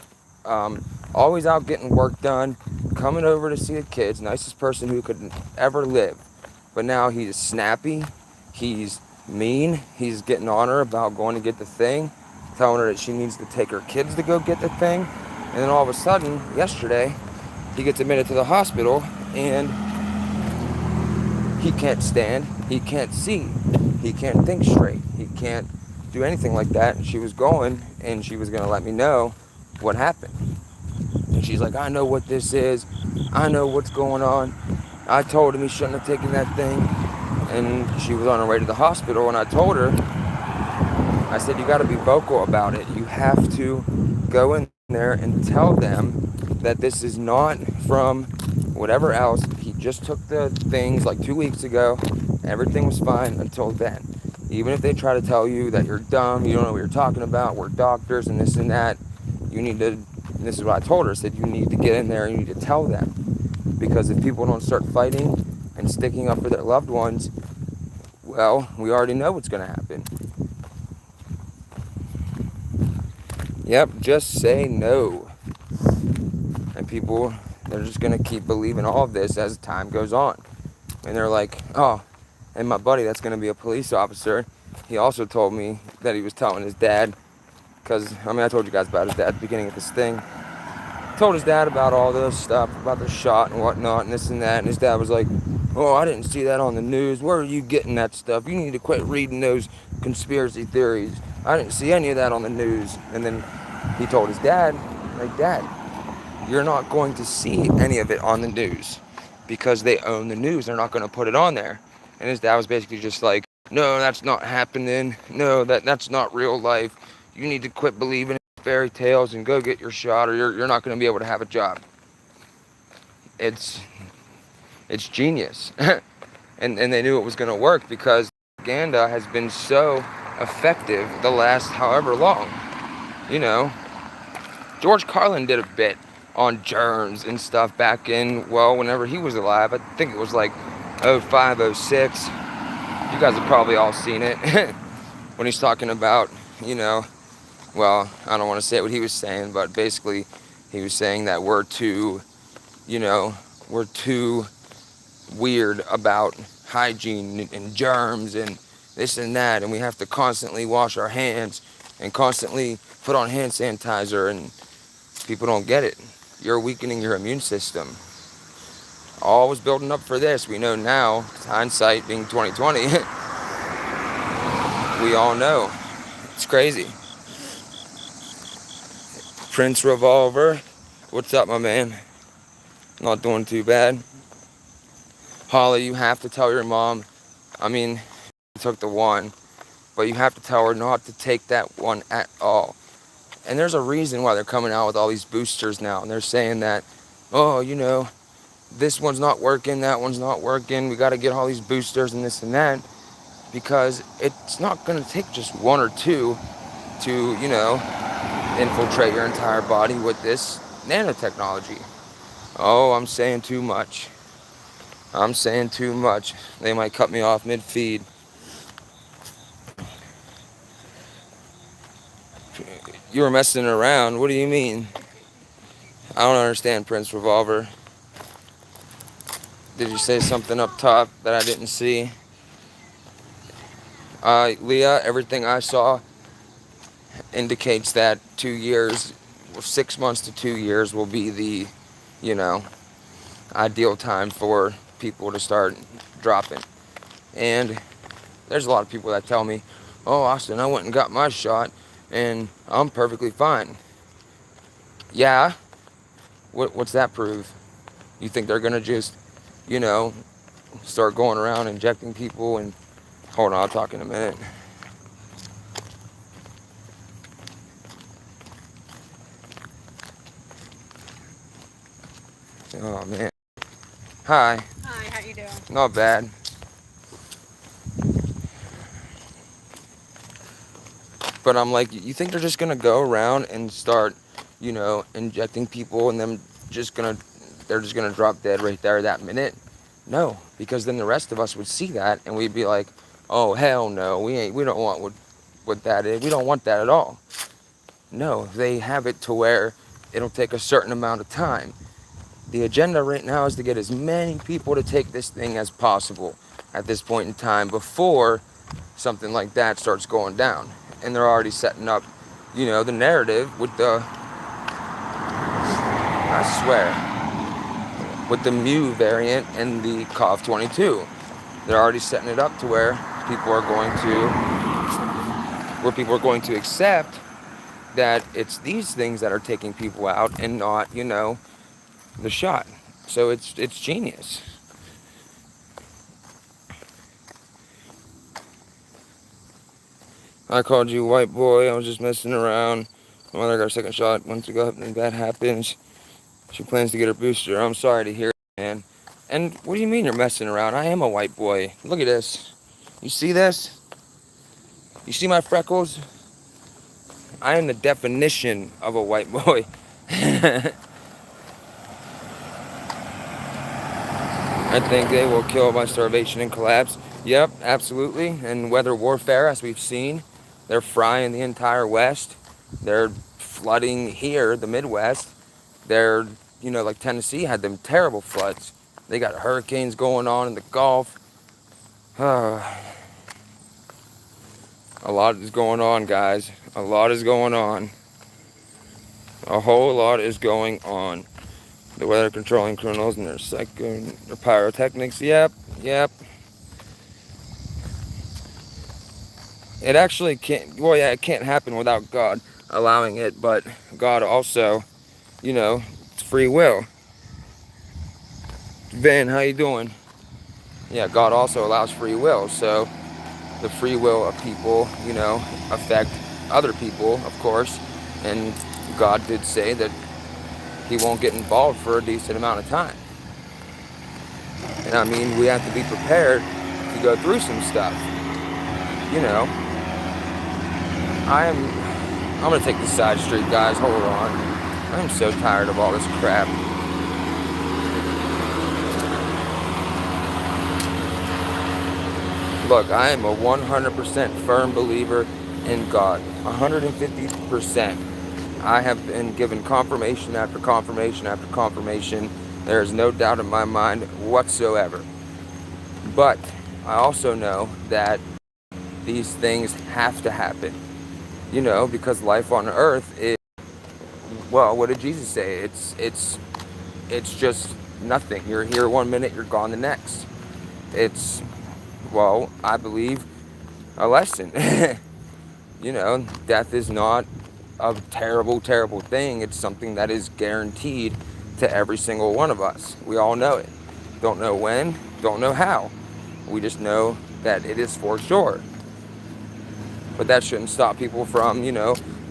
always out getting work done, coming over to see the kids, nicest person who could ever live. But now he's snappy, he's mean, he's getting on her about going to get the thing, telling her that she needs to take her kids to go get the thing. And then all of a sudden, yesterday, he gets admitted to the hospital, and he can't stand, he can't see, he can't think straight, he can't do anything like that. And she was going, and she was going to let me know what happened. And she's like, I know what this is, I know what's going on, I told him he shouldn't have taken that thing. And she was on her way to the hospital, and I told her, I said, you got to be vocal about it. You have to go in there and tell them that this is not from whatever else. He just took the things like 2 weeks ago. Everything was fine until then. Even if they try to tell you that you're dumb, you don't know what you're talking about, we're doctors and this and that, you need to, and this is what I told her, I said, you need to get in there and you need to tell them. Because if people don't start fighting and sticking up for their loved ones, well, we already know what's going to happen. Yep, just say no. And people, they're just going to keep believing all of this as time goes on. And they're like, oh, and my buddy that's going to be a police officer, he also told me that he was telling his dad, because, I told you guys about his dad at the beginning of this thing. Told his dad about all this stuff, about the shot and whatnot, and this and that. And his dad was like, oh, I didn't see that on the news. Where are you getting that stuff? You need to quit reading those conspiracy theories. I didn't see any of that on the news. And then he told his dad, like, Dad, you're not going to see any of it on the news because they own the news. They're not going to put it on there. And his dad was basically just like, no, that's not happening. No, that's not real life. You need to quit believing in fairy tales and go get your shot, or you're not going to be able to have a job. It's genius. and they knew it was going to work because propaganda has been so effective the last however long. You know, George Carlin did a bit on germs and stuff back in, well, whenever he was alive. I think it was like 05, 06. You guys have probably all seen it. When he's talking about, you know, well, I don't want to say what he was saying, but basically he was saying that we're too weird about hygiene and germs and this and that, and we have to constantly wash our hands and constantly put on hand sanitizer, and people don't get it. You're weakening your immune system. All was building up for this. We know now, hindsight being 2020, we all know. It's crazy. Prince Revolver, what's up, my man? Not doing too bad. Holly, you have to tell your mom, I mean, you took the one, but you have to tell her not to take that one at all. And there's a reason why they're coming out with all these boosters now, and they're saying that, oh, you know, this one's not working, that one's not working, we got to get all these boosters and this and that, because it's not going to take just one or two to, you know, infiltrate your entire body with this nanotechnology. Oh, I'm saying too much. I'm saying too much. They might cut me off mid-feed. You were messing around. What do you mean? I don't understand, Prince Revolver. Did you say something up top that I didn't see? Leah, everything I saw indicates that 2 years, 6 months to 2 years will be the, you know, ideal time for people to start dropping. And there's a lot of people that tell me, oh, Austin, I went and got my shot and I'm perfectly fine. Yeah? What's that prove? You think they're gonna just, you know, start going around injecting people and... Hold on, I'll talk in a minute. Oh, man. Hi. Hi, how you doing? Not bad. But I'm like, you think they're just gonna go around and start, you know, injecting people and they're just gonna drop dead right there that minute? No, because then the rest of us would see that and we'd be like, oh, hell no, we don't want what that is. We don't want that at all. No, they have it to where it'll take a certain amount of time. The agenda right now is to get as many people to take this thing as possible at this point in time before something like that starts going down. And they're already setting up, you know, the narrative with the, I swear, with the Mu variant and the COV-22. They're already setting it up to where people are going to accept that it's these things that are taking people out and not, you know, the shot. So it's genius. I called you white boy. I was just messing around. My mother got her second shot months ago, and that happens. She plans to get her booster. I'm sorry to hear it, man. And what do you mean you're messing around? I am a white boy. Look at this. You see this? You see my freckles? I am the definition of a white boy. I think they will kill by starvation and collapse. Yep, absolutely. And weather warfare, as we've seen, they're frying the entire West. They're flooding here, the Midwest. They're, you know, like Tennessee had them terrible floods. They got hurricanes going on in the Gulf. A lot is going on, guys. A lot is going on. A whole lot is going on. The weather controlling criminals and their pyrotechnics. Yep. It actually can't, well, yeah, it can't happen without God allowing it, but God also, you know, it's free will. Ben, how you doing? Yeah, God also allows free will, so the free will of people, you know, affect other people, of course, and God did say that he won't get involved for a decent amount of time. And I mean, we have to be prepared to go through some stuff, you know. I'm gonna take the side street, guys. Hold on. I'm so tired of all this crap. Look, I am a 100% firm believer in God. 150%. I have been given confirmation after confirmation after confirmation. There is no doubt in my mind whatsoever. But I also know that these things have to happen. Because life on earth is, well, what did Jesus say? It's just nothing. You're here one minute, you're gone the next. It's, well, I believe, a lesson. Death is not a terrible, terrible thing. It's something that is guaranteed to every single one of us. We all know it. Don't know when, don't know how. We just know that it is for sure. But that shouldn't stop people from,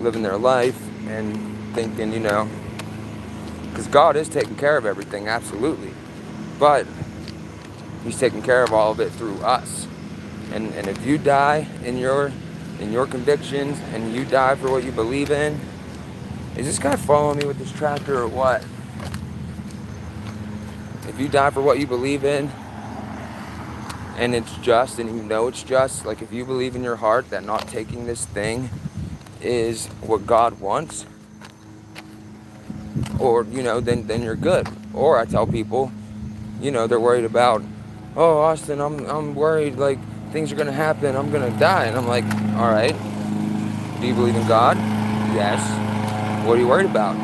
living their life and thinking, because God is taking care of everything, absolutely. But He's taking care of all of it through us. And if you die in your convictions and you die for what you believe in, is this guy following me with this tractor or what? If you die for what you believe in, and it's just, and you know it's just, like if you believe in your heart that not taking this thing is what God wants, or, then you're good. Or I tell people, they're worried about, oh, Austin, I'm worried, like, things are going to happen, I'm going to die. And I'm like, all right, do you believe in God? Yes. What are you worried about?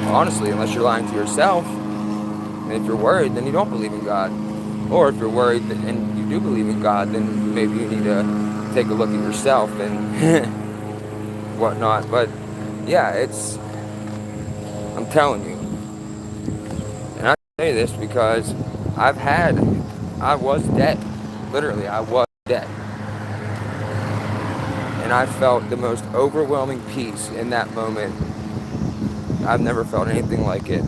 Honestly, unless you're lying to yourself. And if you're worried, then you don't believe in God. Or if you're worried and you do believe in God, then maybe you need to take a look at yourself and whatnot. But yeah, I'm telling you. And I say this because I was dead. Literally, I was dead. And I felt the most overwhelming peace in that moment. I've never felt anything like it.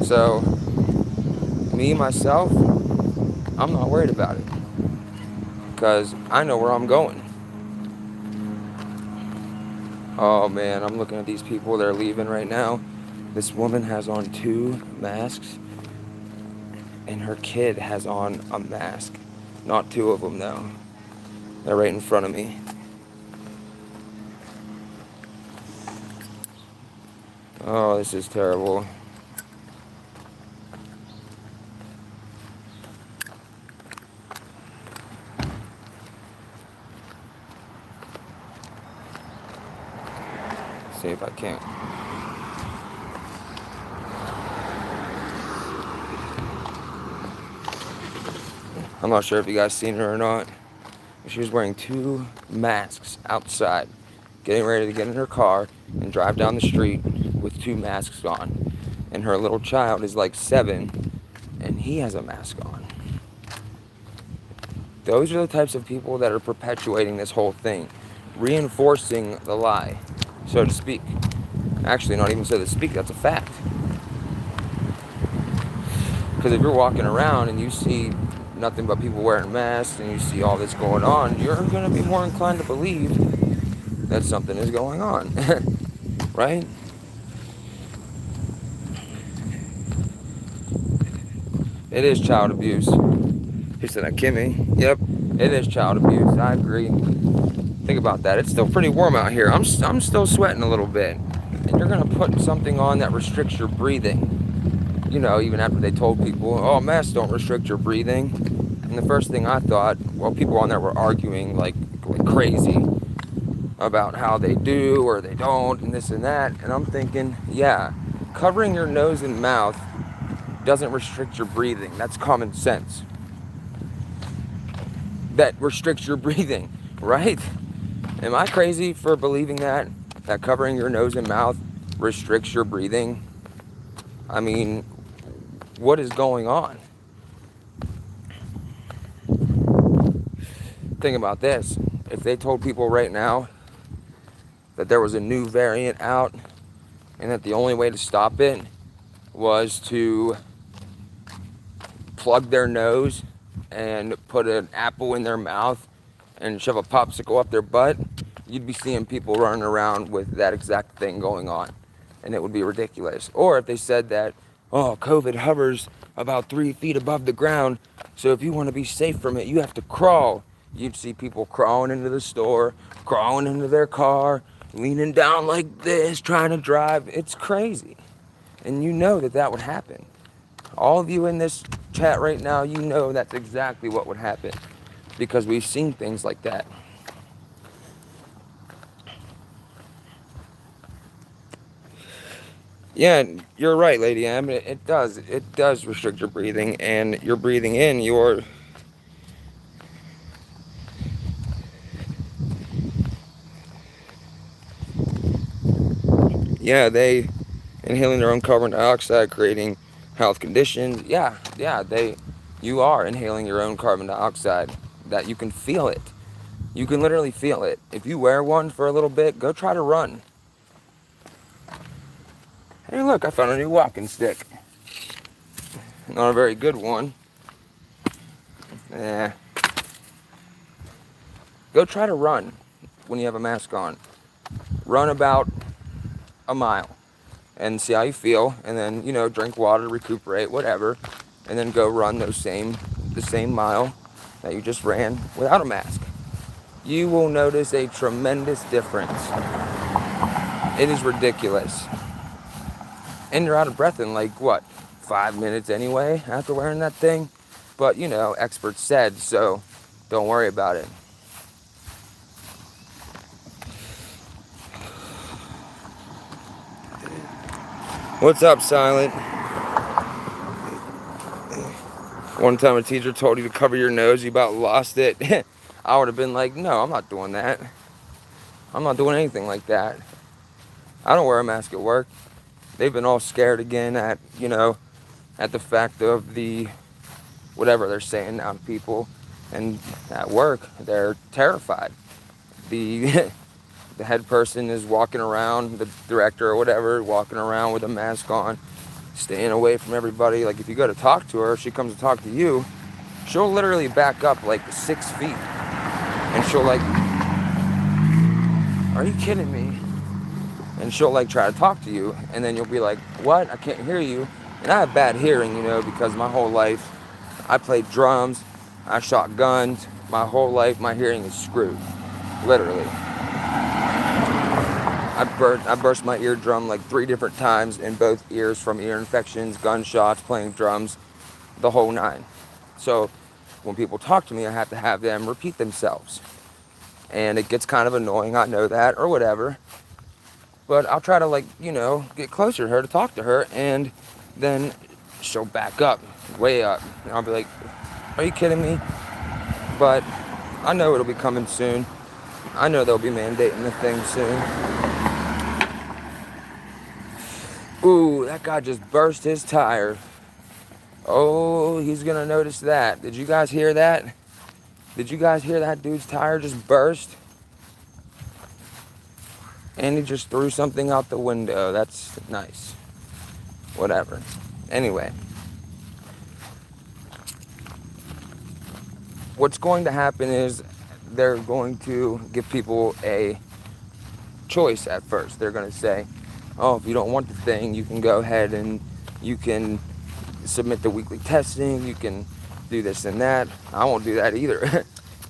So, me, myself, I'm not worried about it. Because I know where I'm going. Oh man, I'm looking at these people that are leaving right now. This woman has on 2 masks. And her kid has on a mask. Not 2 of them though. They're right in front of me. Oh, this is terrible. See if I can't. I'm not sure if you guys seen her or not. She was wearing 2 masks outside, getting ready to get in her car and drive down the street with 2 masks on. And her little child is like 7, and he has a mask on. Those are the types of people that are perpetuating this whole thing, reinforcing the lie, so to speak. Actually, not even so to speak, that's a fact. Because if you're walking around and you see nothing but people wearing masks and you see all this going on, you're going to be more inclined to believe that something is going on, right? It is child abuse. He said that, Kimmy. Yep, it is child abuse. I agree. Think about that. It's still pretty warm out here. I'm still sweating a little bit. And you're going to put something on that restricts your breathing. Even after they told people, oh, masks don't restrict your breathing. And the first thing I thought, well, people on there were arguing like crazy about how they do or they don't and this and that. And I'm thinking, yeah, covering your nose and mouth doesn't restrict your breathing. That's common sense. That restricts your breathing, right? Am I crazy for believing that covering your nose and mouth restricts your breathing? I mean, what is going on? Think about this. If they told people right now that there was a new variant out and that the only way to stop it was to plug their nose and put an apple in their mouth and shove a popsicle up their butt, you'd be seeing people running around with that exact thing going on. And it would be ridiculous. Or if they said that, oh, COVID hovers about 3 feet above the ground, so if you want to be safe from it, you have to crawl. You'd see people crawling into the store, crawling into their car, leaning down like this, trying to drive. It's crazy. And you know that that would happen. All of you in this chat right now, you know that's exactly what would happen, because we've seen things like that. Yeah, you're right, Lady M. It does restrict your breathing, and you're breathing in your... Yeah, they inhaling their own carbon dioxide, creating health conditions. Yeah, you are inhaling your own carbon dioxide. That you can feel it. You can literally feel it. If you wear one for a little bit, go try to run. Hey, look, I found a new walking stick. Not a very good one. Eh. Go try to run when you have a mask on. Run about a mile and see how you feel, and then, drink water, recuperate, whatever, and then go run the same mile that you just ran without a mask. You will notice a tremendous difference. It is ridiculous. And you're out of breath in, 5 minutes anyway after wearing that thing. But, experts said, so don't worry about it. What's up, Silent? One time a teacher told you to cover your nose, you about lost it. I would have been like, no, I'm not doing that. I'm not doing anything like that. I don't wear a mask at work. They've been all scared again at the fact of the whatever they're saying now to people. And at work, they're terrified. The the head person is walking around, the director or whatever, walking around with a mask on, staying away from everybody. Like, if you go to talk to her, she comes to talk to you, she'll literally back up 6 feet. And she'll are you kidding me? And she'll try to talk to you, and then you'll be like, what? I can't hear you. And I have bad hearing, because my whole life I played drums, I shot guns. My whole life my hearing is screwed. Literally. I burst my eardrum 3 different times in both ears from ear infections, gunshots, playing drums, the whole 9. So when people talk to me, I have to have them repeat themselves. And it gets kind of annoying, I know that, or whatever. But I'll try to get closer to her to talk to her, and then she'll back up, way up. And I'll be like, are you kidding me? But I know it'll be coming soon. I know they'll be mandating the thing soon. Ooh, that guy just burst his tire. Oh, he's gonna notice that. Did you guys hear that? Did you guys hear that dude's tire just burst? And he just threw something out the window. That's nice. Whatever. Anyway. What's going to happen is they're going to give people a choice at first. They're going to say, oh, if you don't want the thing, you can go ahead and you can submit the weekly testing. You can do this and that. I won't do that either.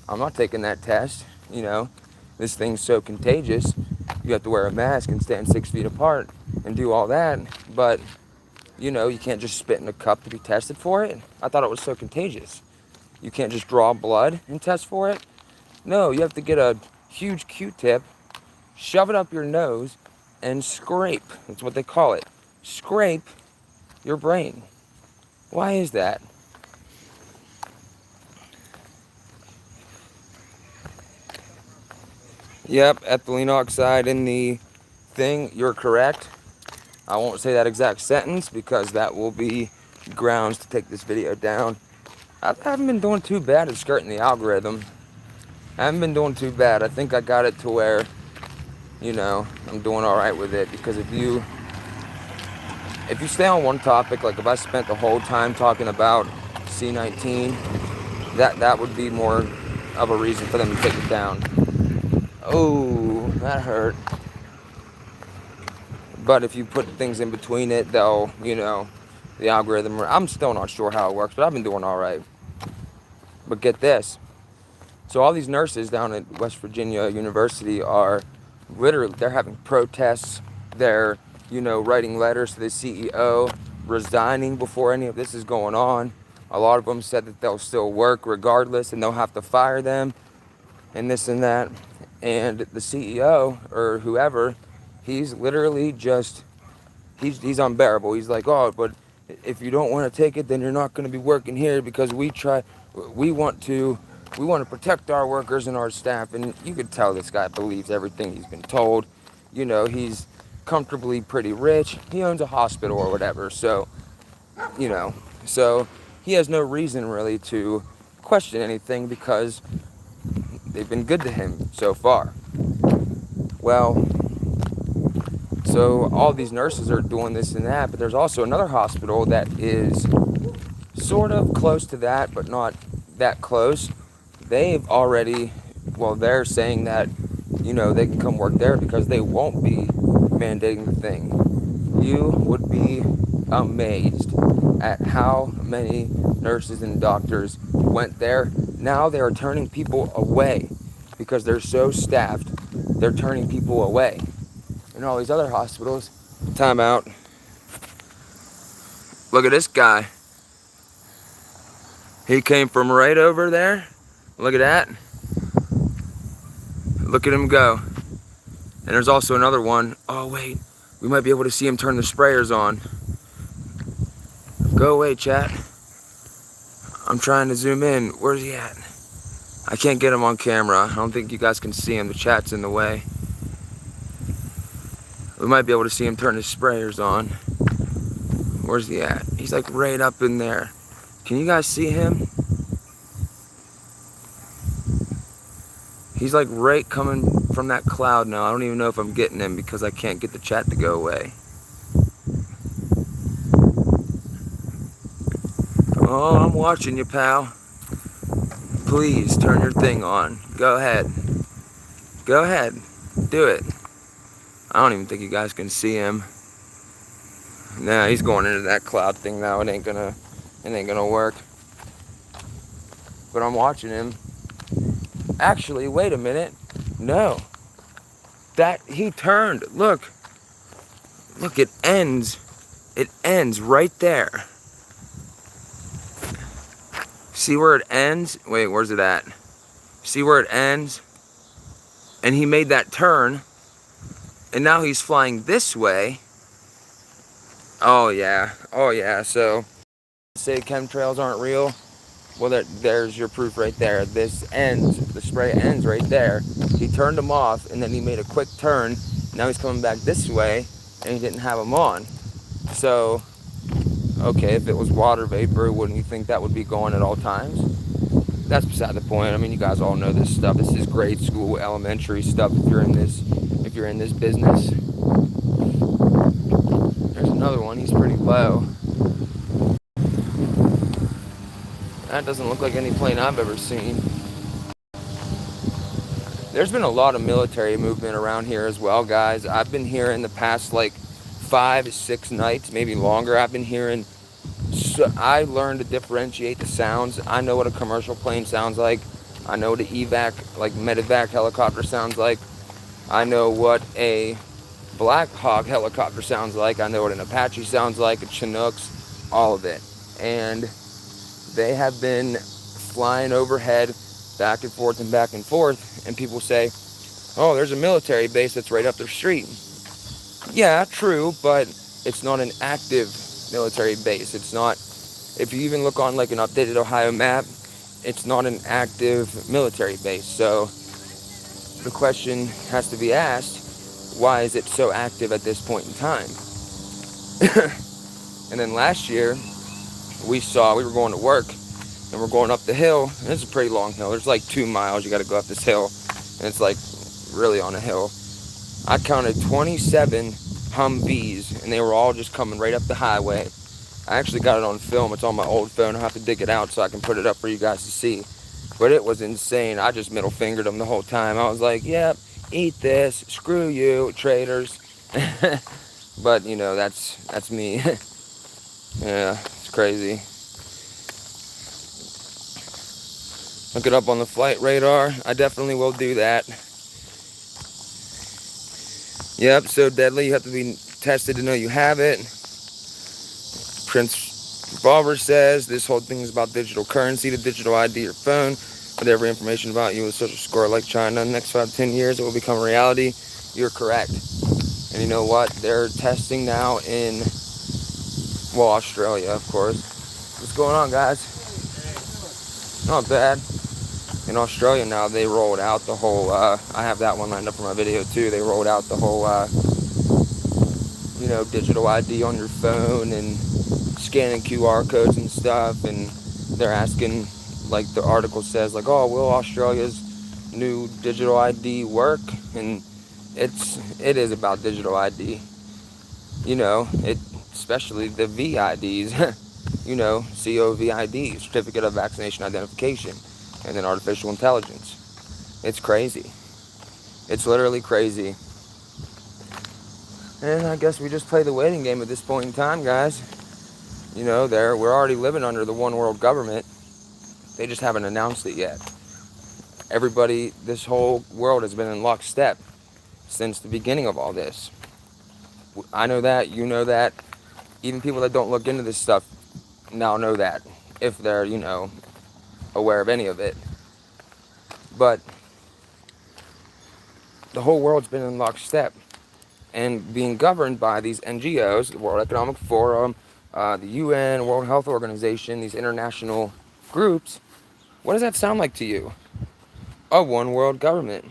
I'm not taking that test. This thing's so contagious. You have to wear a mask and stand 6 feet apart and do all that. But, you can't just spit in a cup to be tested for it. I thought it was so contagious. You can't just draw blood and test for it. No, you have to get a huge Q-tip, shove it up your nose, and scrape. That's what they call it. Scrape your brain. Why is that? Yep, ethylene oxide in the thing. You're correct. I won't say that exact sentence because that will be grounds to take this video down. I haven't been doing too bad at skirting the algorithm. I haven't been doing too bad. I think I got it to where, I'm doing all right with it. Because if you stay on one topic, if I spent the whole time talking about C19, that would be more of a reason for them to take it down. Oh, that hurt. But if you put things in between it, they'll, the algorithm, I'm still not sure how it works, but I've been doing all right. But get this. So all these nurses down at West Virginia University are literally, they're having protests. They're, writing letters to the CEO, resigning before any of this is going on. A lot of them said that they'll still work regardless and they'll have to fire them and this and that. And the CEO or whoever, he's literally just, he's unbearable. He's like, oh, but if you don't want to take it, then you're not going to be working here because we want to protect our workers and our staff. And you could tell this guy believes everything he's been told. He's comfortably pretty rich. He owns a hospital or whatever. So, so he has no reason really to question anything because they've been good to him so far. Well, so all these nurses are doing this and that, but there's also another hospital that is sort of close to that, but not that close. They've already, they're saying that, they can come work there because they won't be mandating the thing. You would be amazed at how many nurses and doctors went there. Now they are turning people away because they're so staffed. They're turning people away. And all these other hospitals, time out. Look at this guy. He came from right over there. Look at that. Look at him go. And there's also another one. Oh, wait. We might be able to see him turn the sprayers on. Go away, chat. I'm trying to zoom in. Where's he at? I can't get him on camera. I don't think you guys can see him. The chat's in the way. We might be able to see him turn his sprayers on. Where's he at? He's like right up in there. Can you guys see him? He's like right coming from that cloud now. I don't even know if I'm getting him because I can't get the chat to go away. Oh, I'm watching you, pal. Please turn your thing on. Go ahead. Go ahead. Do it. I don't even think you guys can see him. Nah, he's going into that cloud thing now. It ain't gonna work. But I'm watching him. Actually, wait a minute. No. That he turned. Look. Look, it ends. It ends right there. See where it ends? Wait, where's it at? See where it ends? And he made that turn. And now he's flying this way. Oh yeah. Oh yeah. So say chemtrails aren't real. Well, there's your proof right there. This ends. The spray ends right there. He turned them off, and then he made a quick turn. Now he's coming back this way, and he didn't have them on. So, okay, if it was water vapor, wouldn't you think that would be going at all times? That's beside the point. I mean, you guys all know this stuff. This is grade school, elementary stuff. If you're in this business. There's another one. He's pretty low. That doesn't look like any plane I've ever seen. There's been a lot of military movement around here as well, guys. I've been here in the past like 5 to 6 nights, maybe longer. I've been hearing. So I learned to differentiate the sounds. I know what a commercial plane sounds like. I know what an evac, like medevac helicopter sounds like. I know what a Black Hawk helicopter sounds like. I know what an Apache sounds like, a Chinooks, all of it. And they have been flying overhead back and forth and back and forth. And people say, oh, there's a military base that's right up the street. Yeah, true, but it's not an active military base. It's not, if you even look on like an updated Ohio map, it's not an active military base. So the question has to be asked, why is it so active at this point in time? And then last year, we were going to work, and we're going up the hill, and it's a pretty long hill. There's like 2 miles you got to go up this hill, and it's like really on a hill. I counted 27 Humvees, and they were all just coming right up the highway. I actually got it on film. It's on my old phone. I'll have to dig it out so I can put it up for you guys to see. But it was insane. I just middle fingered them the whole time. I was like, yep, eat this. Screw you, traitors. But, you know, that's me. Yeah, it's crazy. Look it up on the flight radar. I definitely will do that. Yep, so deadly. You have to be tested to know you have it. Prince Revolver says this whole thing is about digital currency, the digital ID your phone, with every information about you with social score like China. In the next 5 to 10 years, it will become a reality. You're correct. And you know what? They're testing now in, well, Australia, of course. What's going on, guys? Not bad. In Australia now, they rolled out the whole, I have that one lined up for my video too. They rolled out the whole, you know, digital ID on your phone and scanning QR codes and stuff. And they're asking, like the article says, like, oh, will Australia's new digital ID work? And it is about digital ID. You know, especially the VIDs, you know, COVID, Certificate of Vaccination Identification, and then artificial intelligence. It's crazy. It's literally crazy. And I guess we just play the waiting game at this point in time, guys. You know, we're already living under the one world government. They just haven't announced it yet. Everybody, this whole world has been in lockstep since the beginning of all this. I know that, you know that. Even people that don't look into this stuff now know that, if they're, you know, aware of any of it. But the whole world's been in lockstep and being governed by these NGOs, the World Economic Forum, the UN, World Health Organization, these international groups. What does that sound like to you? A one world government.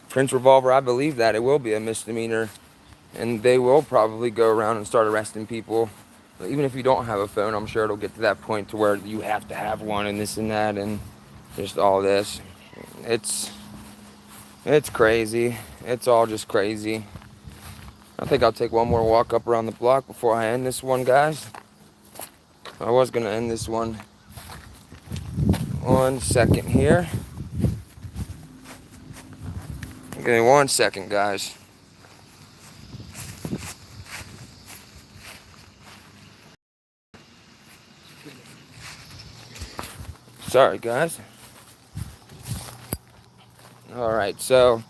Prince Revolver, I believe that it will be a misdemeanor, and they will probably go around and start arresting people. Even if you don't have a phone, I'm sure it'll get to that point to where you have to have one and this and that and just all this. It's crazy. It's all just crazy. I think I'll take one more walk up around the block before I end this one, guys. I was going to end this one. 1 second here. Give me 1 second, guys. Sorry, guys. Alright, so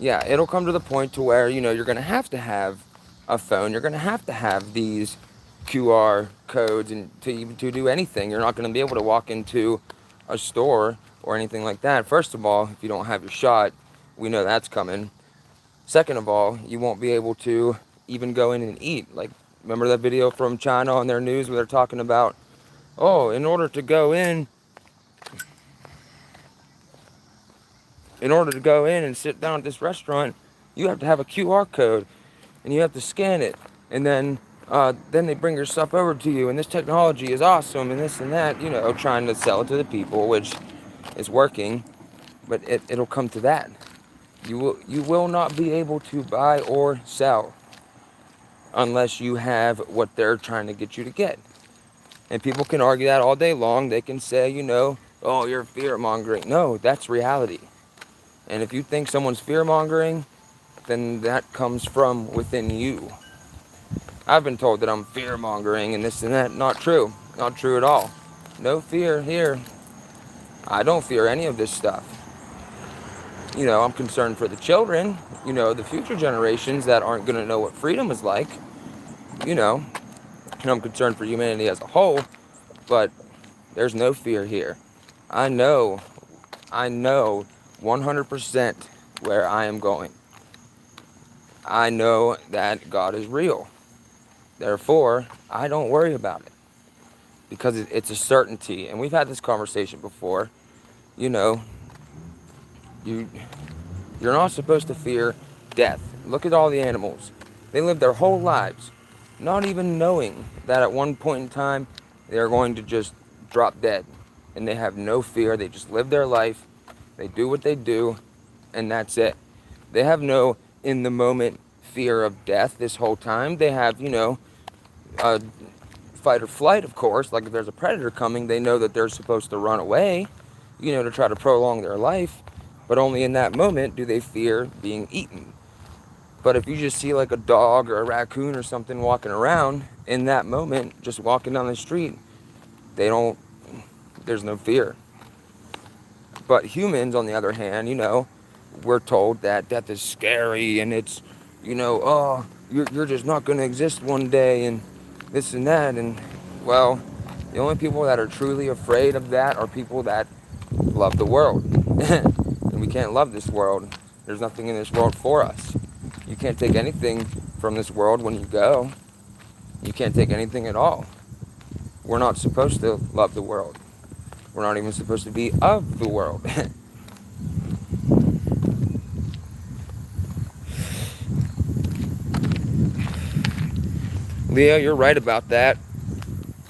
yeah, it'll come to the point to where, you know, you're going to have a phone. You're going to have these QR codes and to do anything. You're not going to be able to walk into a store or anything like that. First of all, if you don't have your shot, we know that's coming. Second of all, you won't be able to even go in and eat. Like, remember that video from China on their news where they're talking about, oh, in order to go in and sit down at this restaurant, you have to have a QR code and you have to scan it, and then they bring your stuff over to you, and this technology is awesome and this and that, you know, trying to sell it to the people, which is working, but it'll come to that. You will not be able to buy or sell unless you have what they're trying to get you to get. And people can argue that all day long. They can say, you know, oh, you're fear-mongering. No, that's reality. And if you think someone's fear-mongering, then that comes from within you. I've been told that I'm fear-mongering and this and that. Not true. Not true at all. No fear here. I don't fear any of this stuff. You know, I'm concerned for the children, you know, the future generations that aren't going to know what freedom is like, you know, and I'm concerned for humanity as a whole, but there's no fear here. I know 100% where I am going. I know that God is real. Therefore, I don't worry about it because it's a certainty. And we've had this conversation before. You know, you're not supposed to fear death. Look at all the animals. They live their whole lives not even knowing that at one point in time they're going to just drop dead. And they have no fear. They just live their life. They do what they do, and that's it. They have no in the moment fear of death this whole time. They have, you know, fight or flight, of course. Like if there's a predator coming, they know that they're supposed to run away, to try to prolong their life. But only in that moment do they fear being eaten. But if you just see like a dog or a raccoon or something walking around, in that moment, just walking down the street, there's no fear. But humans, on the other hand, we're told that death is scary and it's, oh, you're just not going to exist one day and this and that. And, well, the only people that are truly afraid of that are people that love the world. And we can't love this world. There's nothing in this world for us. You can't take anything from this world when you go. You can't take anything at all. We're not supposed to love the world. We're not even supposed to be of the world. Leo, you're right about that.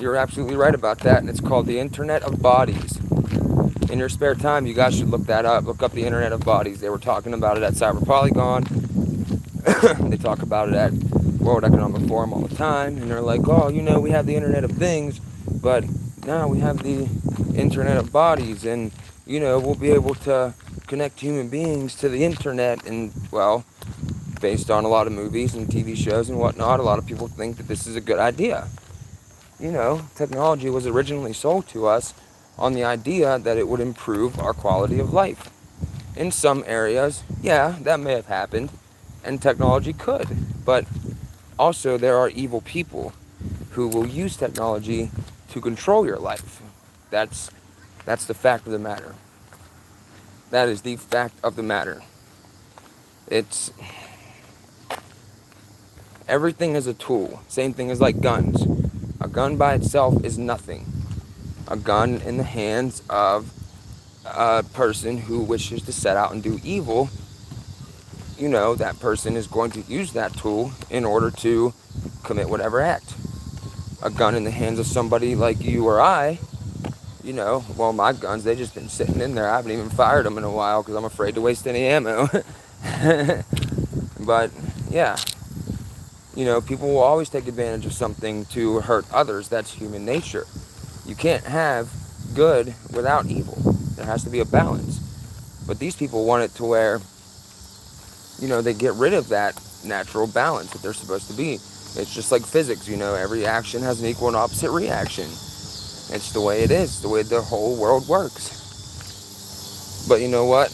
You're absolutely right about that. And it's called the Internet of Bodies. In your spare time, you guys should look that up. Look up the Internet of Bodies. They were talking about it at Cyber Polygon. They talk about it at World Economic Forum all the time. And they're like, oh, we have the Internet of Things, but now we have the Internet of Bodies. And, we'll be able to connect human beings to the Internet. And, well, based on a lot of movies and TV shows and whatnot, a lot of people think that this is a good idea. Technology was originally sold to us on the idea that it would improve our quality of life. In some areas, yeah, that may have happened, and technology could. But also there are evil people who will use technology to control your life. That's the fact of the matter. That is the fact of the matter. Everything is a tool. Same thing as like guns. A gun by itself is nothing. A gun in the hands of a person who wishes to set out and do evil, that person is going to use that tool in order to commit whatever act. A gun in the hands of somebody like you or I, well, my guns, they've just been sitting in there. I haven't even fired them in a while because I'm afraid to waste any ammo. But, yeah. People will always take advantage of something to hurt others. That's human nature. You can't have good without evil. There has to be a balance. But these people want it to where, they get rid of that natural balance that they're supposed to be. It's just like physics, every action has an equal and opposite reaction. It's the way it is, the way the whole world works. But you know what?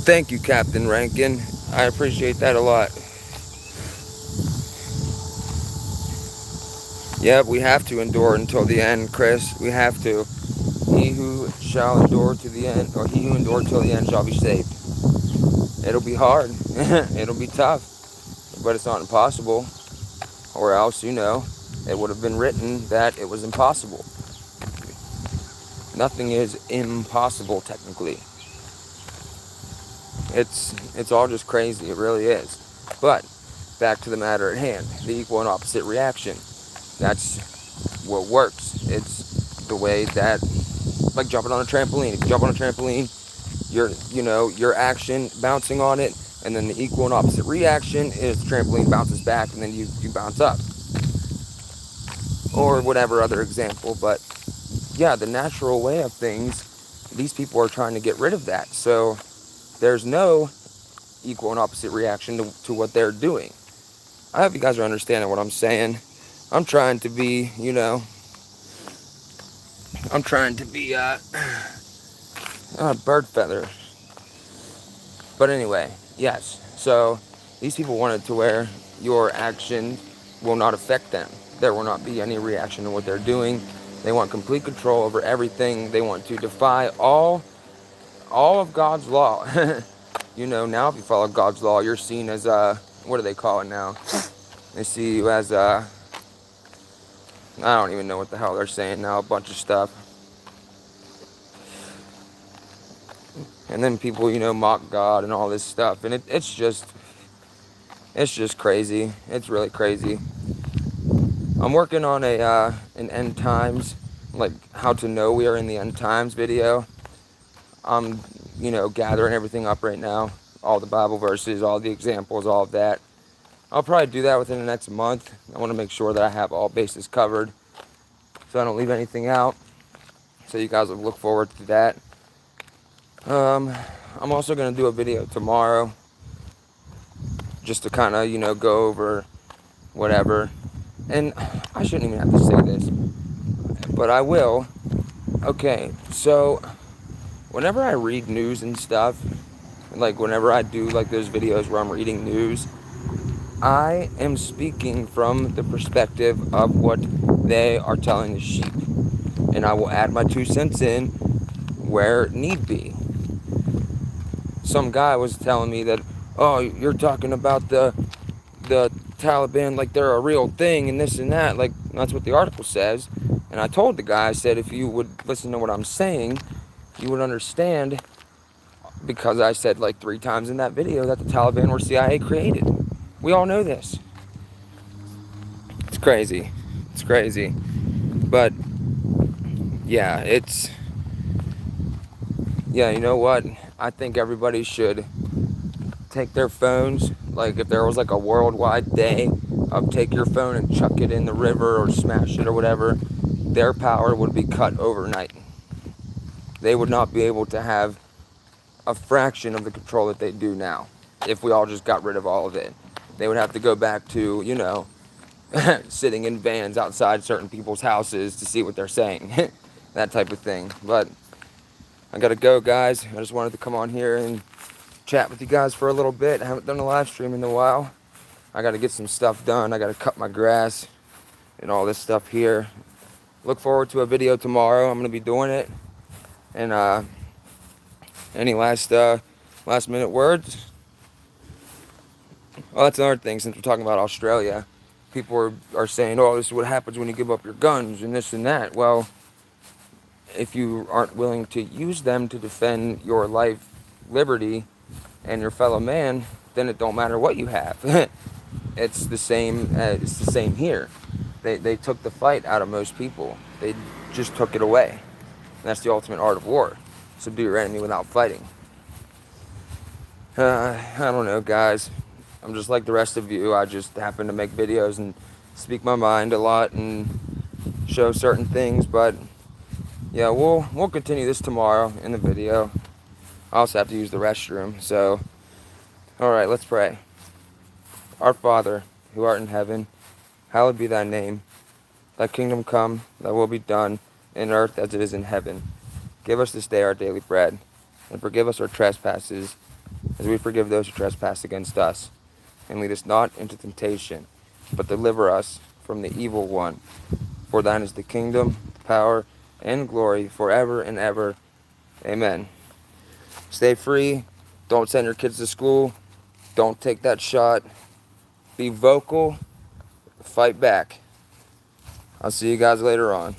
Thank you, Captain Rankin. I appreciate that a lot. Yep, we have to endure until the end, Chris. We have to. He who shall endure to the end, or he who endured till the end shall be saved. It'll be hard. It'll be tough. But it's not impossible. Or else, it would have been written that it was impossible. Nothing is impossible, technically. It's all just crazy. It really is. But back to the matter at hand. The equal and opposite reaction. That's what works. It's the way that, like jumping on a trampoline. If you jump on a trampoline, your action bouncing on it, and then the equal and opposite reaction is the trampoline bounces back, and then you bounce up. Or whatever other example. But yeah, the natural way of things, these people are trying to get rid of that. So there's no equal and opposite reaction to what they're doing. I hope you guys are understanding what I'm saying. I'm trying to be, bird feather. But anyway, yes. So these people want it to where your action will not affect them. There will not be any reaction to what they're doing. They want complete control over everything. They want to defy all of God's law. Now if you follow God's law, you're seen as what do they call it now? They see you as I don't even know what the hell they're saying now, a bunch of stuff. And then people, mock God and all this stuff. And it's just crazy. It's really crazy. I'm working on an end times, like how to know we are in the end times video. I'm, gathering everything up right now. All the Bible verses, all the examples, all of that. I'll probably do that within the next month. I want to make sure that I have all bases covered so I don't leave anything out. So you guys will look forward to that. I'm also going to do a video tomorrow just to kind of, go over whatever. And I shouldn't even have to say this, but I will. Okay, so whenever I read news and stuff, like whenever I do like those videos where I'm reading news, I am speaking from the perspective of what they are telling the sheep. And I will add my 2 cents in where need be. Some guy was telling me that, oh, you're talking about the Taliban like they're a real thing and this and that. Like, that's what the article says. And I told the guy, I said, if you would listen to what I'm saying, you would understand, because I said like 3 times in that video that the Taliban were CIA created. We all know this. It's crazy. It's crazy. But yeah, you know what? I think everybody should take their phones, like if there was like a worldwide day of take your phone and chuck it in the river or smash it or whatever, their power would be cut overnight. They would not be able to have a fraction of the control that they do now if we all just got rid of all of it. They would have to go back to, sitting in vans outside certain people's houses to see what they're saying. That type of thing. But I gotta go, guys. I just wanted to come on here and chat with you guys for a little bit. I haven't done a live stream in a while. I gotta get some stuff done. I gotta cut my grass and all this stuff here. Look forward to a video tomorrow. I'm gonna be doing it. And any last minute words? Oh, that's another thing. Since we're talking about Australia, people are saying, oh, this is what happens when you give up your guns and this and that. Well, if you aren't willing to use them to defend your life, liberty, and your fellow man, then it don't matter what you have. It's the same. It's the same here. They took the fight out of most people. They just took it away. And that's the ultimate art of war: subdue your enemy without fighting. I don't know, guys. I'm just like the rest of you. I just happen to make videos and speak my mind a lot and show certain things. But yeah, we'll continue this tomorrow in the video. I also have to use the restroom. So, all right, let's pray. Our Father, who art in heaven, hallowed be thy name. Thy kingdom come, thy will be done, in earth as it is in heaven. Give us this day our daily bread, and forgive us our trespasses, as we forgive those who trespass against us. And lead us not into temptation, but deliver us from the evil one. For thine is the kingdom, the power, and glory, forever and ever. Amen. Stay free. Don't send your kids to school. Don't take that shot. Be vocal. Fight back. I'll see you guys later on.